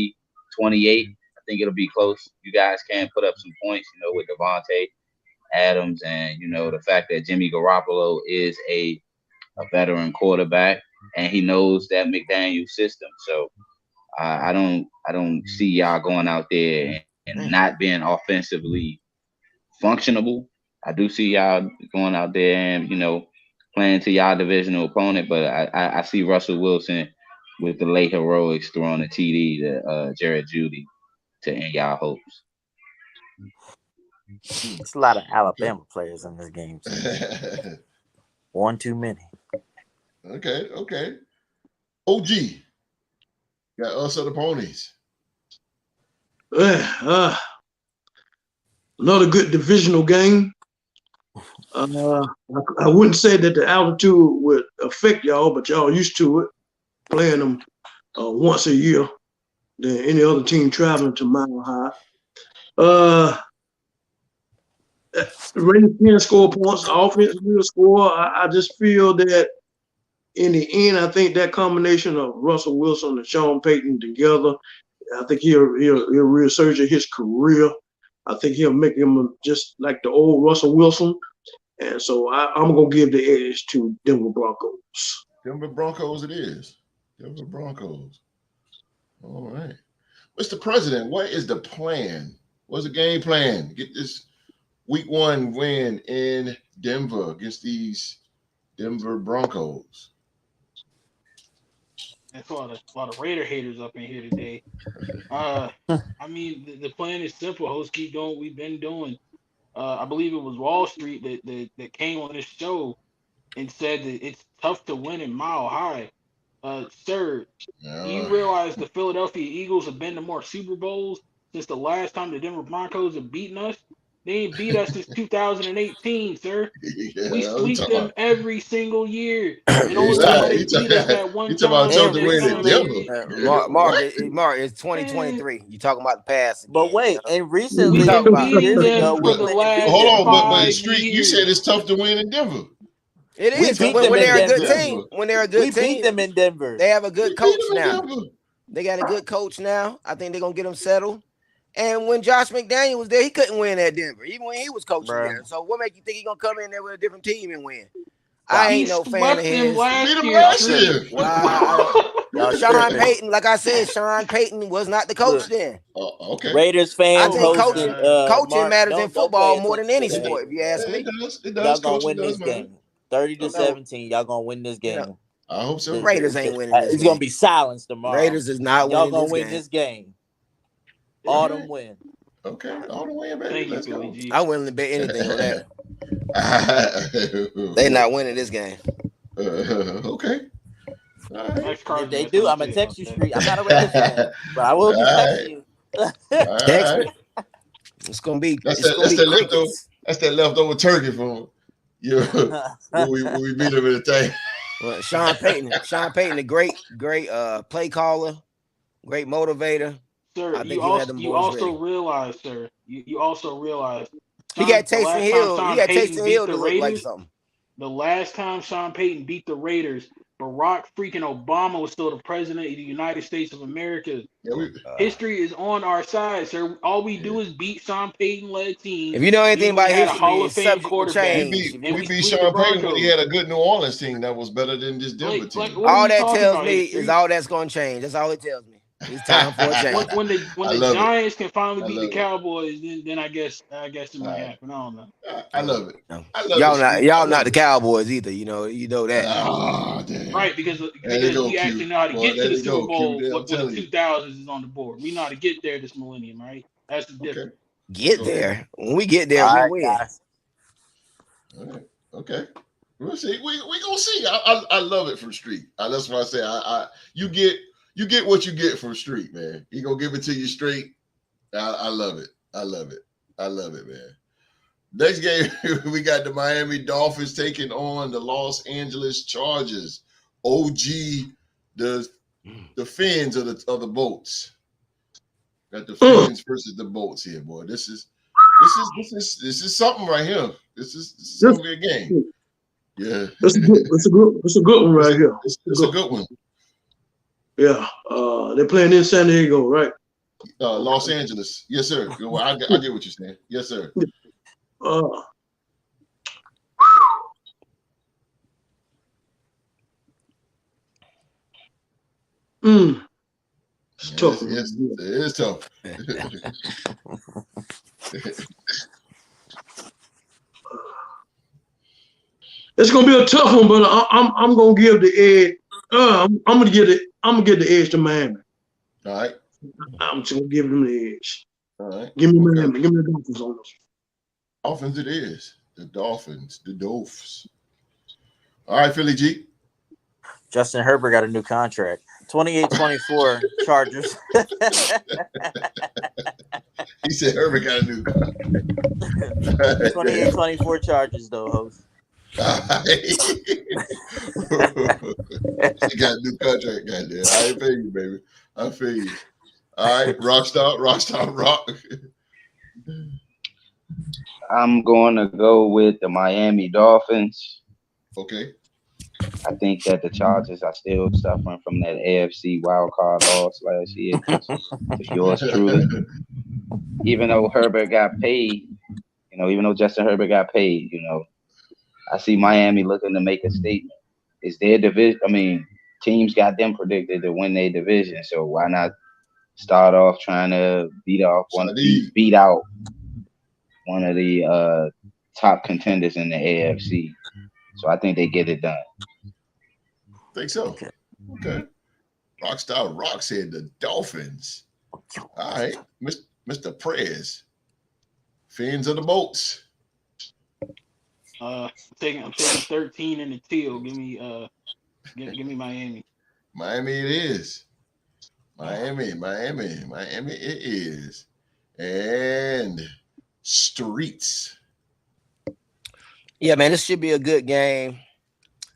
I think it'll be close. You guys can put up some points, you know, with Devontae Adams and, you know, the fact that Jimmy Garoppolo is a veteran quarterback and he knows that McDaniels system. So I don't see y'all going out there and not being offensively functionable. I do see y'all going out there and, you know, playing to y'all divisional opponent, but I see Russell Wilson with the late heroics throwing a TD to Jared Judy to end y'all hopes. It's a lot of Alabama players in this game. One too many. Okay. OG. Got us or the Ponies. Another good divisional game. I wouldn't say that the altitude would affect y'all, but y'all used to it, playing them once a year than any other team traveling to Mile High. The Raiders can score points. The offense will score. I just feel that in the end, I think that combination of Russell Wilson and Sean Payton together, I think he'll resurge his career. I think he'll make him just like the old Russell Wilson. And so I'm going to give the edge to Denver Broncos. Denver Broncos it is. Denver Broncos. All right. Mr. President, what is the plan? What's the game plan? Get this week 1 win in Denver against these Denver Broncos. That's a lot of Raider haters up in here today. I mean, the plan is simple. Hosts keep doing what we've been doing. I believe it was Wall Street that came on this show and said that it's tough to win in Mile High. Sir, Yeah, do you realize the Philadelphia Eagles have been to more Super Bowls since the last time the Denver Broncos have beaten us? They ain't beat us since 2018, sir. yeah, We I'm sweep talking them about. every single year. And He only He's reason talking. they beat us that he one talking about time tough was to And that win in Sean recently, Denver. Payton. What? Mark, it's 2023. You talking about the past but again? You wait, know? and We We've recently, talk been a about few beating years them ago, for we the went and last beat Hold them in on, but Denver. 5 Street, you said years. it's tough to win in Denver. it We is because beat them when in they're a good Denver. team, when they're a We good beat team, them in Denver. they have a good We beat coach them in now. Denver. They got a good coach now. I think they're gonna get him settled. And when Josh McDaniel was there, he couldn't win at Denver, even when he was coaching Bruh. there. So what make you think he's gonna come in there with a different team and win? Stop. I He ain't no fan of swept them his. We beat last them year, last Y'all year. tripping. I don't. Y'all Sean tripping. Payton, like I said, Sean Payton was not the coach Look, then. Okay. Raiders I fans Oh think my hosting God. coaching Mark, matters in don't pay football more than attention any to the sport, if haters, you ask man. It me. does. It Y'all does. gonna Coaching win does this matter. game. 30 to Okay. 17. Y'all gonna win this You know, game. I hope so. Raiders ain't winning this It's game. gonna be silence tomorrow. Raiders is not Y'all winning gonna this win game. this game. All Autumn right. win. Okay. All the way, baby. Thank you, Let's Philly go. G. I'm willing to bet anything on that. They They not winning this game. Okay. All right. Max And if Carson they has do, something I'm to gonna say text about you, that. Street. I'm not a Raiders fan, but I will be All texting right. you. Text All me. right. It's gonna be That's it's that. gonna That's be that leftover. crickets. That's that leftover turkey from you when we beat them in the tank. Well, Sean Payton, a great play caller, great motivator. Sir, I think he'll have them you boys also ready. realize, sir, you also realize He got the Taysom last time Hill. He Sean got Payton Taysom beat Hill the to look like Raiders, something. the last time Sean Payton beat the Raiders, Barack freaking Obama was still the president of the United States of America. Yeah, History is on our side, sir. All we do is beat Sean Payton-led teams. If you know anything Even when about we had a history, Hall of it's Fame subject to quarterback, change. and we we beat sweep the Sean Payton when he Broncos. had a good New Orleans team that was better than this Denver Like, team. what are All you that talking tells about, me history? is all that's gonna change. That's all it tells me. It's time for a change. When I the love it. Giants can finally I beat the love it. Cowboys, then I guess it might All right. happen. I don't know. I love it. No. I love it. Street. I Y'all love not the it. Cowboys either. You know that. Oh, damn. Right, because There you go, we actually Q. know how to Boy, get to there the you Super go, Q. Bowl There, I'm when the telling you. 2000s is on the board. We know how to get there this millennium, right? That's the Okay. difference. Get Go ahead. there. When we get there, All we right, win. guys. All right. Okay. We'll see. We gonna see. I love it from Street. That's why I say you get what you get from Street, man. He gonna give it to you straight. I love it. I love it. I love it, man. Next game, we got the Miami Dolphins taking on the Los Angeles Chargers. OG, the fins of the boats. Got the fins versus the boats here, boy. This is something right here. This is gonna be a game. Yeah, It's a good one right here. It's a good one. Yeah, they're playing in San Diego, right? Los Angeles, yes, sir. Well, I get what you're saying. Yes, sir. It's tough. It is tough. It's gonna be a tough one, but I'm gonna give the edge. I'm gonna give the edge to Miami. All right. I'm just gonna give them the edge. All right. Give me Miami. Give me the Dolphins on this. Dolphins it is. The Dolphins. The Dolphs. All right, Philly G. Justin Herbert got a new contract. 28-24 Chargers. He said Herbert got a new contract. 28-24 Chargers, though, host. He got a new contract, goddamn. I feel you, baby. I feel you. All right, Rockstar Rock. I'm going to go with the Miami Dolphins. Okay. I think that the Chargers are still suffering from that AFC wildcard loss last year. With yours truly, even though Herbert got paid, even though Justin Herbert got paid, I see Miami looking to make a statement. It's their division. I mean, teams got them predicted to win their division, so why not start off trying to beat out one of the top contenders in the AFC? So I think they get it done. Think so. Okay. Rockstar Rock said the Dolphins. All right. Mr. Prez. Fins of the boats. I'm taking 13 in the teal. Give me Miami. Miami it is. Miami it is. And Streets. Yeah, man, this should be a good game.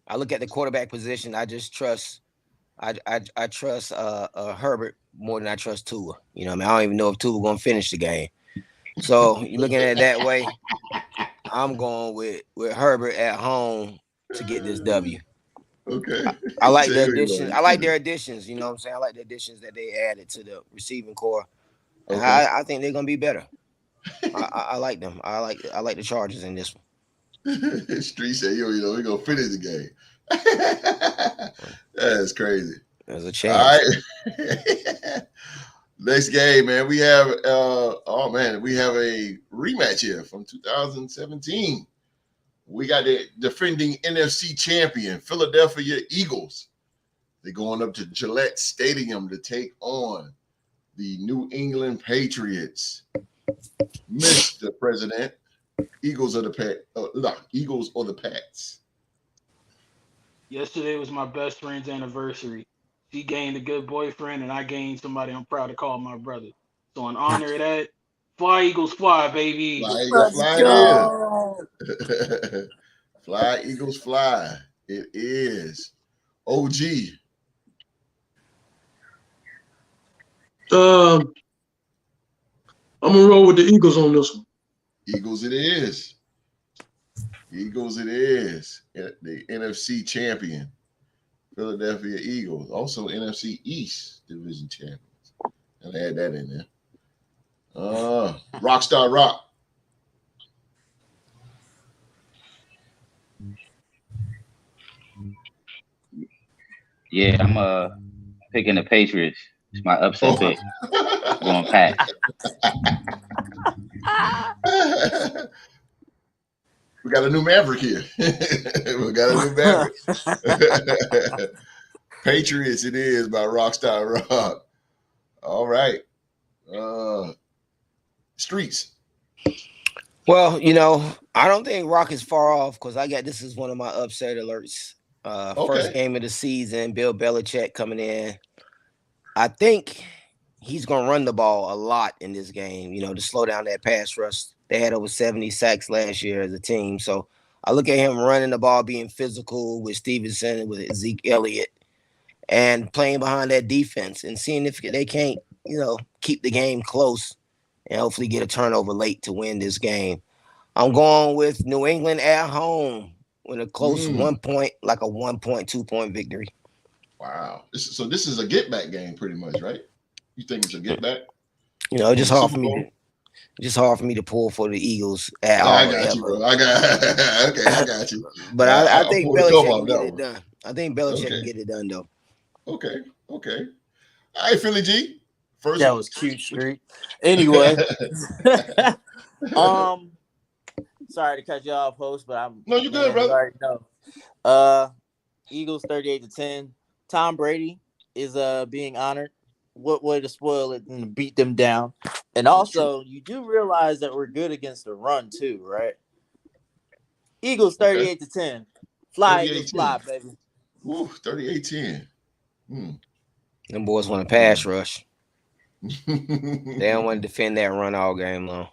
I look at the quarterback position. I just trust I trust Herbert more than I trust Tua. You know, I mean, I don't even know if Tua gonna finish the game. So you're looking at it that way. I'm going with Herbert at home to get this W. Okay. I like the additions. I like their additions. You know what I'm saying? I like the additions that they added to the receiving core. Okay. I think they're gonna be better. I like them. I like the Chargers in this one. Street said, "Yo, we're gonna finish the game." That's crazy. There's a chance. All right. Next game, man. We have we have a rematch here from 2017. We got the defending NFC champion, Philadelphia Eagles. They're going up to Gillette Stadium to take on the New England Patriots. Mr. President, Eagles or the Pats? Yesterday was my best friend's anniversary. She gained a good boyfriend, and I gained somebody I'm proud to call my brother. So in honor of that, fly Eagles fly, baby. Fly Eagles fly it is. Fly Eagles fly. It is. OG. I'm gonna roll with the Eagles on this one. Eagles it is. Eagles it is. The NFC champion, Philadelphia Eagles. Also NFC East division champions. I'll add that in there. Rockstar Rock. Yeah, I'm picking the Patriots. It's my upset pick. Going Pat. We got a new Maverick here. We got a new Maverick. Patriots it is by Rockstar Rock. All right. Streets. Well, you know, I don't think Rock is far off because this is one of my upset alerts. First game of the season, Bill Belichick coming in. I think he's going to run the ball a lot in this game, you know, to slow down that pass rush. They had over 70 sacks last year as a team. So I look at him running the ball, being physical with Stevenson and with Zeke Elliott and playing behind that defense and seeing if they can't, you know, keep the game close and hopefully get a turnover late to win this game. I'm going with New England at home with a close 1 point, like a 1 2 point victory. Wow. So this is a get back game pretty much, right? You think it's a get back? You know, it's just hard for me to pull for the Eagles at all. I got you, bro. I got you. But I think Belichick can get it done. I think Belichick can get it done, though. Okay. All right, Philly G. First, that was cute, Street. Anyway, sorry to cut you off, host, but no, you're good, brother. Eagles 38-10. Tom Brady is being honored. What way to spoil it and beat them down? And also, you do realize that we're good against the run too, right? Eagles 38-10. Fly Eagles fly, baby. Ooh, 38-10. Them boys want to pass rush. They don't want to defend that run all game long.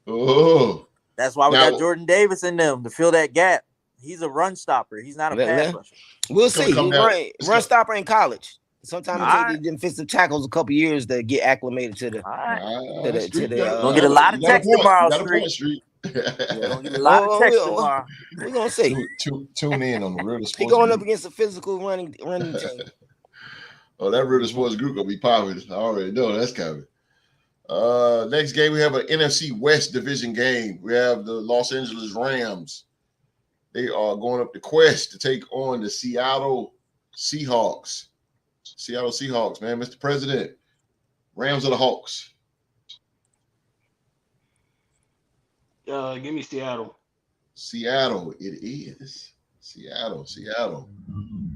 Oh, that's why we got Jordan Davis in them to fill that gap. He's a run stopper. He's not a pass rusher. We'll see. Run stopper in college. Sometimes it take the defensive tackles a couple years to get acclimated to the. Gonna get a lot of text tomorrow, Street. Gonna get a lot of text tomorrow. We're gonna see. Tune in on the Real Sports. He going up against a physical running team. Oh, that Real Sports group gonna be popular. I already know that's coming. Next game we have an NFC West division game. We have the Los Angeles Rams. They are going up the quest to take on the Seattle Seahawks. Seattle Seahawks, man. Mr. President, Rams or the Hawks? Give me Seattle. Seattle, it is. Seattle.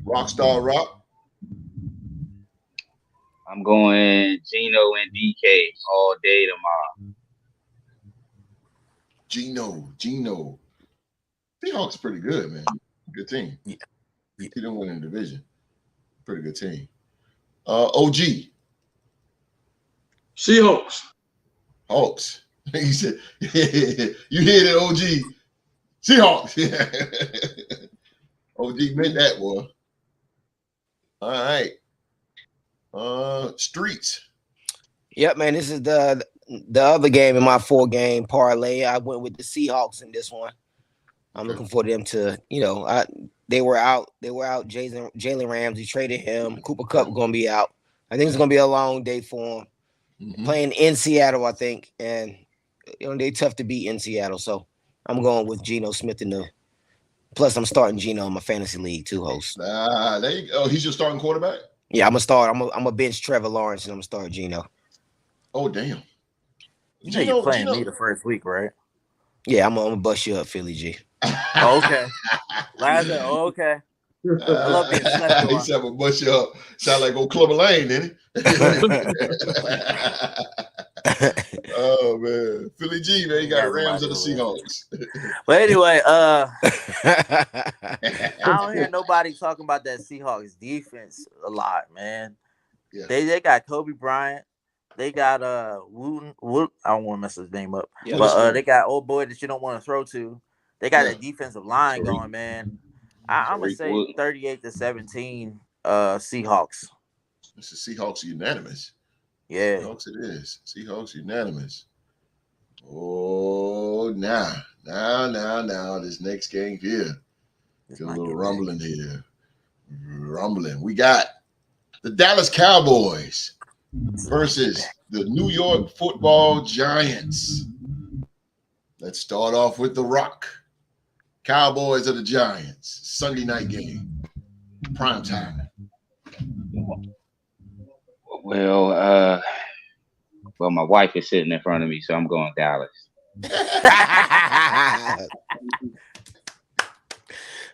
Rockstar Rock. I'm going Geno and DK all day tomorrow. Geno. Seahawks are pretty good, man. Good team. Yeah. He didn't win in the division. Pretty good team. OG. Seahawks. Hawks. He said, you hear that, OG? Seahawks. OG meant that, boy. All right. Streets. Yep, man. This is the other game in my 4-game parlay. I went with the Seahawks in this one. I'm looking for them to, they were out. Jalen Ramsey traded him. Cooper Kupp gonna be out. I think it's gonna be a long day for him. Mm-hmm. Playing in Seattle, I think, and they tough to beat in Seattle. So I'm going with Geno Smith in the. Plus, I'm starting Geno in my fantasy league too, host. There you go. He's your starting quarterback. Yeah, I'm gonna start. I'm a bench Trevor Lawrence, and I'm gonna start Geno. Oh damn! You're playing me the first week, right? Yeah, I'm gonna bust you up, Philly G. Okay. Okay. I love being slept on. He said, "I'm gonna bust you up." Sound like old Clubber Lane, didn't he? Oh man, Philly G, man, you got the Rams or the Seahawks. But anyway, I don't hear nobody talking about that Seahawks defense a lot, man. Yeah. They got Kobe Bryant. They got Wooten. I don't want to mess his name up, but they got old boy that you don't want to throw to. They got a defensive line going, man. I'm gonna say 38-17, Seahawks. This is Seahawks unanimous. Yeah, Seahawks it is. Seahawks unanimous. Oh, now, this next game here. Get a little rumbling here. Rumbling. We got the Dallas Cowboys versus the New York Football Giants. Let's start off with The Rock. Cowboys of the Giants. Sunday night game. Prime time. Well, my wife is sitting in front of me, so I'm going Dallas.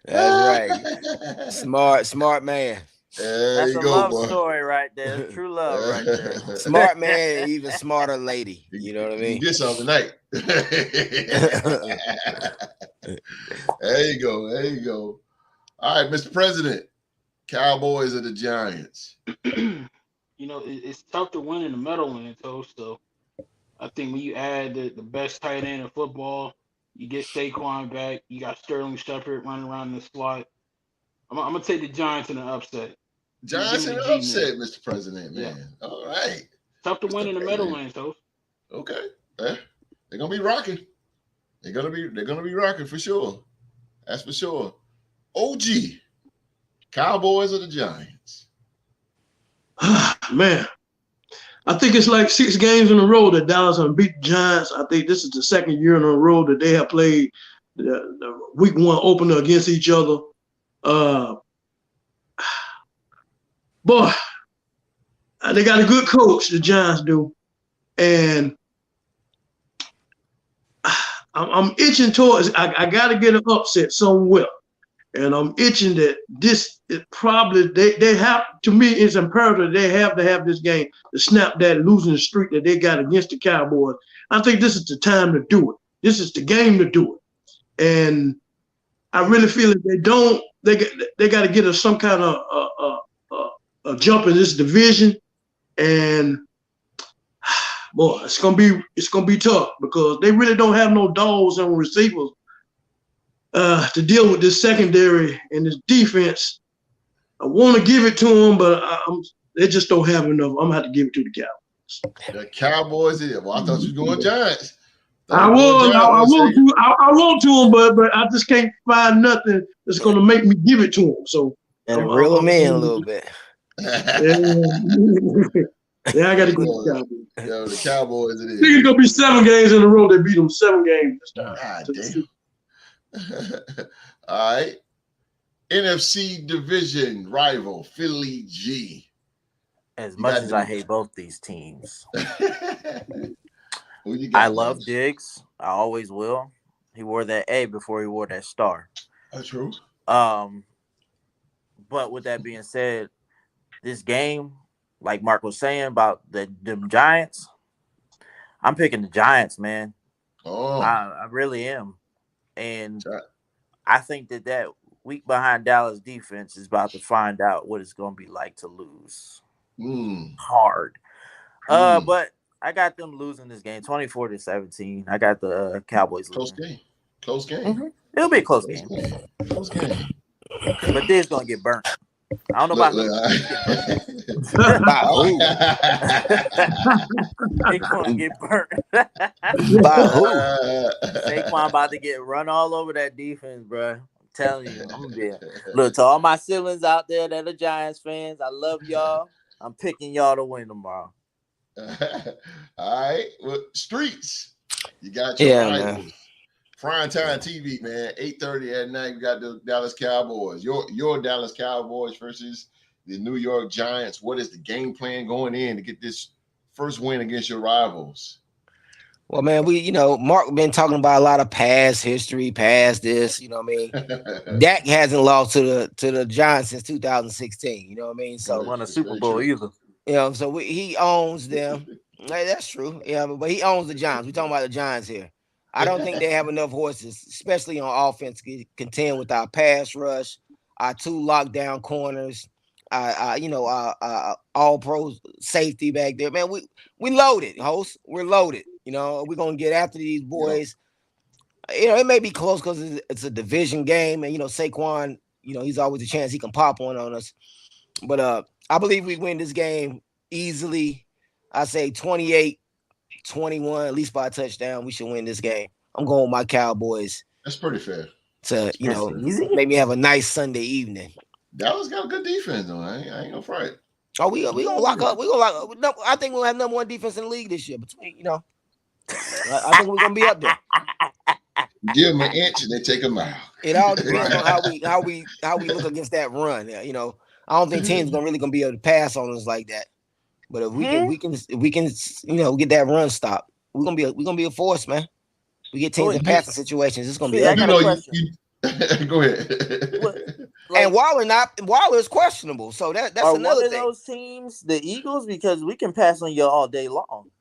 That's right. Smart man. That's a love story right there. True love right there. Smart man, even smarter lady. You know what I mean? You get something tonight. There you go. All right, Mr. President. Cowboys or the Giants? It's tough to win in the Meadowlands, so I think when you add the best tight end in football, you get Saquon back, you got Sterling Shepard running around in the slot. I'm gonna take the Giants in an upset. Giants in an upset, Mr. President, man. Yeah. All right. Tough to win in the Meadowlands, though. Okay. They're gonna be rocking. They're gonna be rocking for sure. That's for sure. OG. Cowboys or the Giants? Man, I think it's like 6 games in a row that Dallas have beat the Giants. I think this is the second year in a row that they have played the week 1 opener against each other. Boy, they got a good coach, the Giants do. And I'm itching towards, I got to get an upset somewhere. And I'm itching that this is probably, they have, to me, it's imperative they have to have this game to snap that losing streak that they got against the Cowboys. I think this is the time to do it. This is the game to do it. And I really feel if they don't, they got to get us some kind of a jump in this division. And boy, it's gonna be tough because they really don't have no dogs and receivers to deal with this secondary and this defense. I want to give it to them, but they just don't have enough. I'm gonna have to give it to the Cowboys. The Cowboys, well, I thought you were going Giants. I want to them, but I just can't find nothing that's gonna make me give it to them. So and reel them in a little bit. Yeah, I got to go with the Cowboys. Yo, the Cowboys it is. I think it's gonna be 7 games in a row. They beat them 7 games this time. God damn. All right. NFC division rival Philly G. As much as I hate both these teams, I love Diggs. I always will. He wore that A before he wore that star. That's true. But with that being said, this game, like Mark was saying about them Giants, I'm picking the Giants, man. Oh, I really am. And I think that week behind Dallas defense is about to find out what it's going to be like to lose hard. But I got them losing this game 24-17. I got the Cowboys losing. Close game. Mm-hmm. It'll be a close game. Close game. But they's going to get burnt. I don't know about who. They're going to get burnt. By who? Saquon about to get run all over that defense, bro. I'm telling you. I'm gonna be look to all my siblings out there that are Giants fans. I love y'all. I'm picking y'all to win tomorrow. All right. Well, Streets. You got your rivals. Prime time TV, man. 8:30 at night. We got the Dallas Cowboys. Your Dallas Cowboys versus the New York Giants. What is the game plan going in to get this first win against your rivals? Well, man, Mark been talking about a lot of past history, past this. You know what I mean? Dak hasn't lost to the Giants since 2016. You know what I mean? So won a Super Bowl either. So he owns them. That's true. Yeah, but he owns the Giants. We're talking about the Giants here. I don't think they have enough horses, especially on offense, to contend with our pass rush, our 2 lockdown corners, our all-pro safety back there. Man, we loaded, host. We're loaded. We're going to get after these boys. It may be close because it's a division game. And, Saquon, he's always a chance he can pop one on us. But I believe we win this game easily. I say 28-21, at least by a touchdown. We should win this game. I'm going with my Cowboys. That's pretty fair. To, make me have a nice Sunday evening. Dallas got a good defense, though. I ain't gonna fight. Oh, we gonna lock up. No, I think we'll have number 1 defense in the league this year. I think we're gonna be up there. Give them an inch and they take a mile. It all depends on how we look against that run. I don't think teams gonna be able to pass on us like that. But if we can get that run stopped, we're gonna be a force, man. We get teams in passing situations. It's gonna be. Go ahead. And Waller is questionable, so that's another thing. Those teams, the Eagles, because we can pass on you all day long.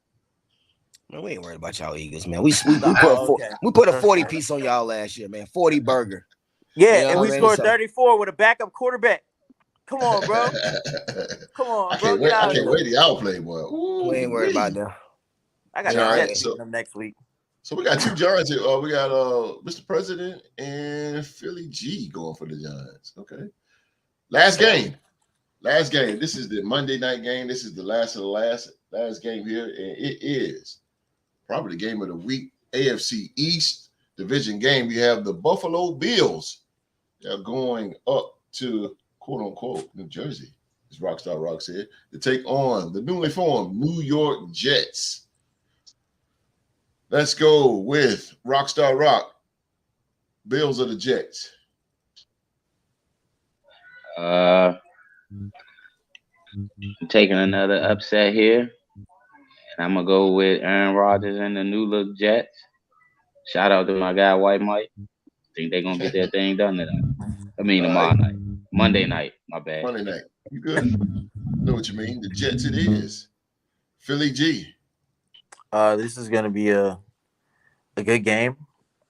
Man, we ain't worried about y'all Eagles, man. We put a 40 piece on y'all last year, man. 40 burger. Yeah, and we scored 34 with a backup quarterback. Come on, bro. Come on, bro. I can't wait to outplay, boy. Ooh, we ain't worried about them. I got them next week. So we got 2 Giants here. We got Mr. President and Philly G going for the Giants. Okay. Last game. This is the Monday night game. This is the last of the last game here. And it is probably the game of the week. AFC East division game. We have the Buffalo Bills. They're going up to quote unquote New Jersey, as Rockstar Rock said, to take on the newly formed New York Jets. Let's go with Rockstar Rock. Bills or the Jets? I'm taking another upset here. And I'm going to go with Aaron Rodgers and the New Look Jets. Shout out to my guy, White Mike. I think they're going to get their thing done tonight. Tomorrow night. Monday night. My bad. Monday night. You good? Know what you mean. The Jets it is. Philly G. This is going to be a good game.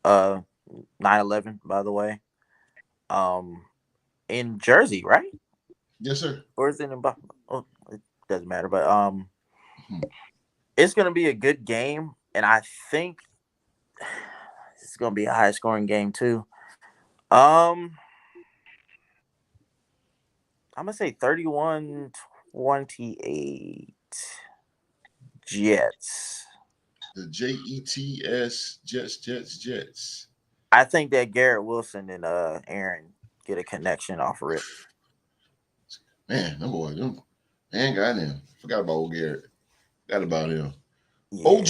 9-11, by the way. In Jersey, right? Yes, sir. Or is it in Buffalo? Oh, it doesn't matter. But it's going to be a good game. And I think it's going to be a high-scoring game, too. I'm going to say 31-28 Jets. The Jets, Jets. I think that Garrett Wilson and Aaron get a connection off of it. Man, them boys, man, got him. Forgot about old Garrett. Forgot about him. Yeah. OG,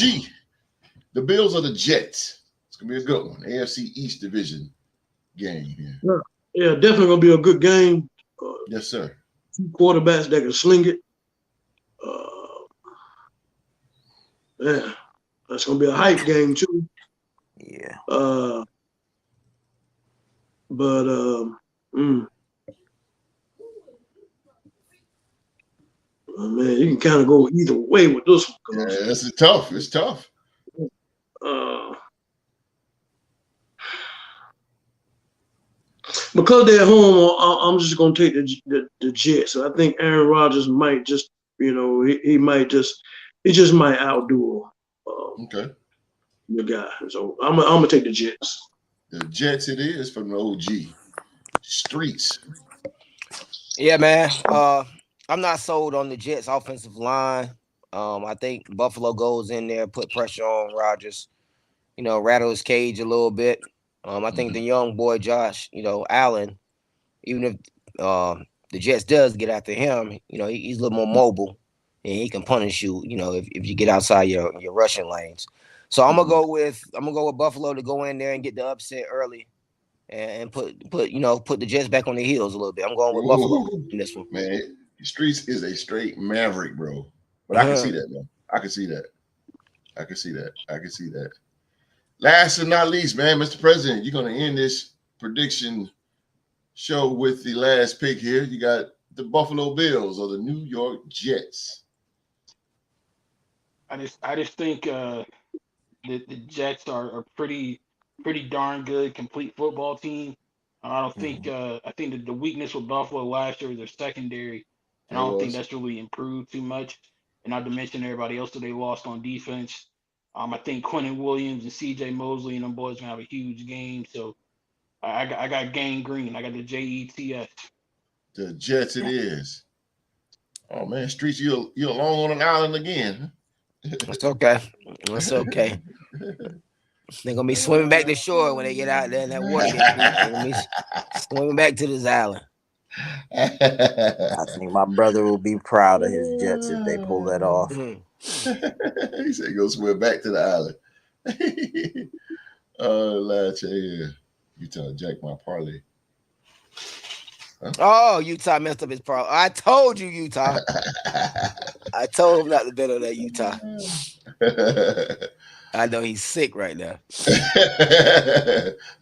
the Bills or the Jets. It's gonna be a good one. AFC East Division game here. Yeah, definitely gonna be a good game. Yes, sir. 2 quarterbacks that can sling it. Yeah, that's gonna be a hype game too. Yeah. Man, you can kind of go either way with this one. Yeah, this is tough. It's tough. because they're home, I'm just gonna take the Jets. So I think Aaron Rodgers might just, he just might outdo Okay. the guy. So I'm gonna take the Jets. The Jets it is from the OG Streets. Yeah, man. I'm not sold on the Jets offensive line. I think Buffalo goes in there, put pressure on Rodgers, rattle his cage a little bit. I think the young boy Josh, Allen, even if the Jets does get after him, he's a little more mobile and he can punish you, if you get outside your rushing lanes. So I'm gonna go with Buffalo to go in there and get the upset early and put the Jets back on their heels a little bit. I'm going with Buffalo in this one. Man, Streets is a straight maverick, bro. But I can see that, man. I can see that. Last but not least, man, Mr. President, you're going to end this prediction show with the last pick here. You got the Buffalo Bills or the New York Jets. I just think the Jets are a pretty darn good complete football team. I don't think I think that the weakness with Buffalo last year was their secondary, and I don't think that's really improved too much. And not to mention everybody else that they lost on defense. I think Quentin Williams and C.J. Mosley and them boys gonna have a huge game. So I got Gang Green. I got the Jets. The Jets it is. Oh man, Streets, you're alone on an island again. That's okay. They're gonna be swimming back to shore when they get out there in that water. They're gonna be swimming back to this island. I think my brother will be proud of his Jets if they pull that off. He said go swim back to the island. Lad, yeah. Utah jacked my parlay. Huh? Oh, Utah messed up his parlay. I told you, Utah. I told him not to bet on that Utah. I know he's sick right now.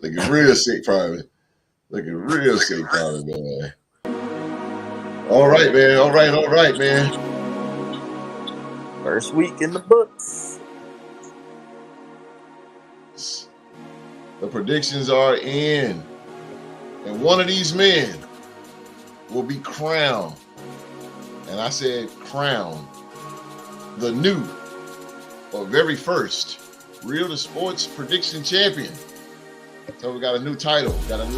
Looking real sick, probably. Man. All right, man. All right, man. First week in the books. The predictions are in. And one of these men will be crowned. And I said crowned. The new or very first Real to Sports prediction champion. So we got a new title. Man. We got a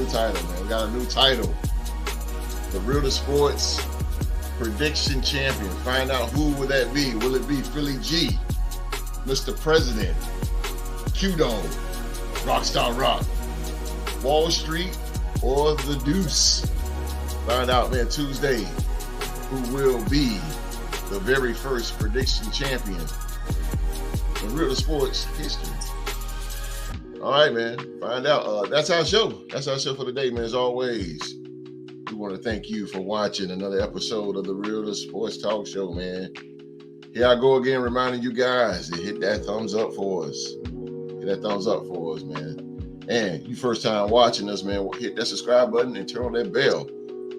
new title. The Real to Sports prediction champion. Find out who will that be. Will it be Philly G, Mr. President, Q-Dog, Rockstar Rock, Wall Street, or the Deuce? Find out, man, Tuesday who will be the very first prediction champion in Real to Sports history. All right, man. Find out. That's our show. That's our show for today, man. As always, we want to thank you for watching another episode of the Real to Sports Talk Show, man. Here I go again, reminding you guys to hit that thumbs up for us. Hit that thumbs up for us, man. And you first time watching us, man, hit that subscribe button and turn on that bell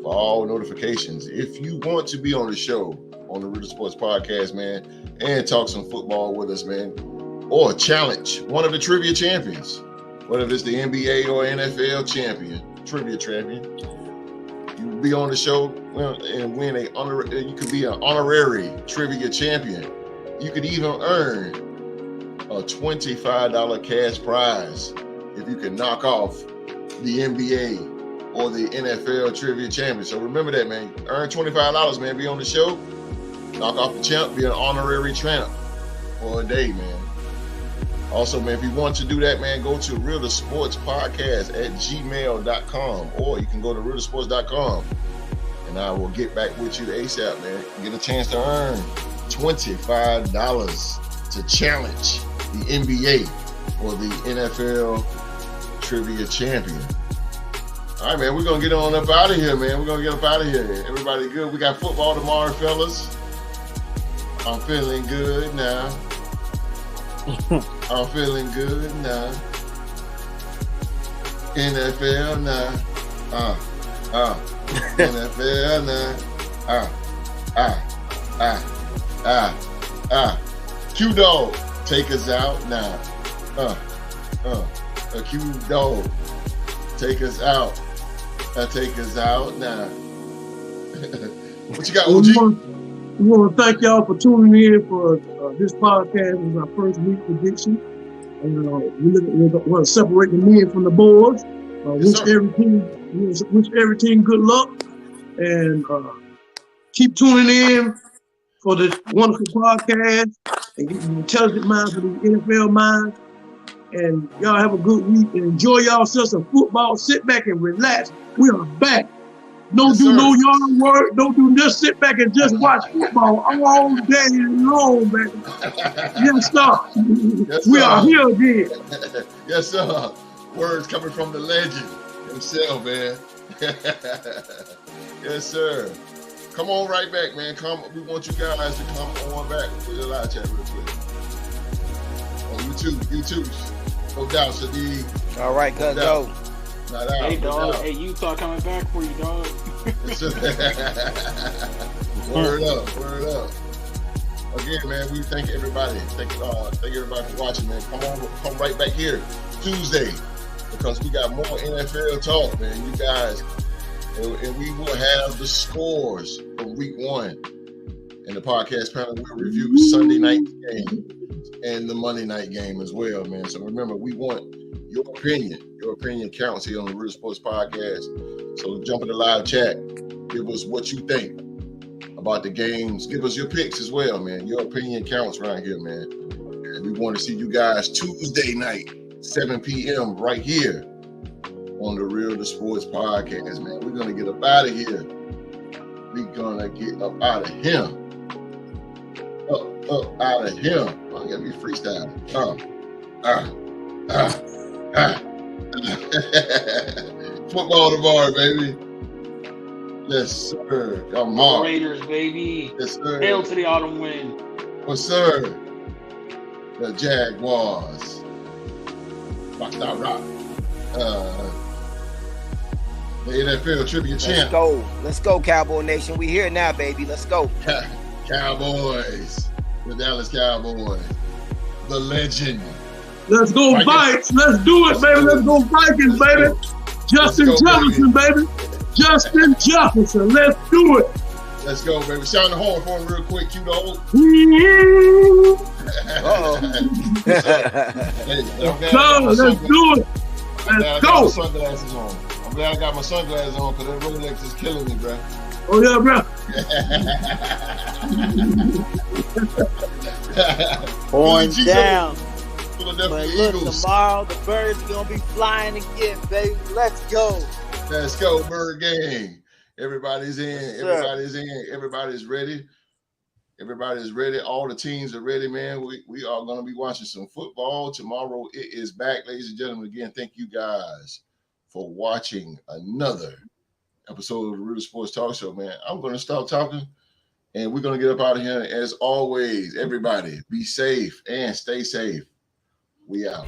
for all notifications. If you want to be on the show, on the Real to Sports Podcast, man, and talk some football with us, man, or challenge one of the trivia champions, whether it's the NBA or NFL trivia champion, you will be on the show and win you could be an honorary trivia champion. You could even earn a $25 cash prize if you can knock off the NBA or the NFL trivia champion. So remember that, man. Earn $25, man. Be on the show, knock off the champ, be an honorary champ for a day, man. Also, man, if you want to do that, man, go to Real to Sports Podcast at gmail.com, or you can go to realtosports.com and I will get back with you ASAP, man. Get a chance to earn $25 to challenge the NBA or the NFL trivia champion. All right, man, we're going to get on up out of here, man. Everybody good? We got football tomorrow, fellas. I'm feeling good now. NFL now. NFL now. Q-Dog, take us out now. Q-Dog, take us out. I'll take us out now. What you got, OG? We want to thank y'all for tuning in for this podcast. This is our first week prediction. We want to separate the men from the boys. Wish every team good luck, and keep tuning in for this wonderful podcast and get the intelligent minds for the NFL minds. And y'all have a good week and enjoy yourselves some football. Sit back and relax. We are back. Don't do no yard work. Don't do just sit back and just watch football all day long, baby. Yes, sir. We are here again. Yes, sir. Words coming from the legend himself, man. Yes, sir. Come on right back, man. We want you guys to come on back to the live chat real quick. On YouTube. No doubt, Sadiq. All right, cuz go. Not out. Hey, dog. Hey, Utah coming back for you, dog. Word up. Again, man, we thank everybody. Thank everybody for watching, man. Come right back here Tuesday because we got more NFL talk, man. You guys, and we will have the scores from week 1. And the podcast panel will review Sunday night game and the Monday night game as well, man. So remember, we want your opinion. Your opinion counts here on the Real Sports Podcast. So jump in the live chat. Give us what you think about the games. Give us your picks as well, man. Your opinion counts right here, man. And we want to see you guys Tuesday night, 7 p.m. right here on the Real Sports Podcast, man. We're going to get up out of here. We're going to get up out of here. Up out of here. Oh, I got to be freestyle. Football tomorrow, baby. Yes, sir. Come on. Raiders, baby. Yes, sir. Hail to the autumn wind. Yes, sir. The Jaguars. Rock that rock. The NFL Trivia Champ. Let's go, Cowboy Nation. We here now, baby. Let's go. Cowboys. The Dallas Cowboys. The legend. Let's go, Vikes. Let's do it, baby. Let's go, Vikings, baby. Justin Jefferson, baby. Justin Jefferson. Let's do it. Let's go, baby. Sound the horn for him real quick. Cue the old. Let's do it. Let's go. Sunglasses on. I'm glad I got my sunglasses on because that Rolex is killing me, bro. Oh, yeah, bro. Going down. But look, Eagles. tomorrow the birds are gonna be flying again, baby. Let's go. Let's go, Bird Gang. Everybody's in. Yes, Everybody's in. Everybody's ready. Everybody's ready. All the teams are ready, man. We are going to be watching some football tomorrow. It is back, ladies and gentlemen. Again, thank you guys for watching another episode of the Real Sports Talk Show, man. I'm going to stop talking, and we're going to get up out of here. As always, everybody, be safe and stay safe. We out.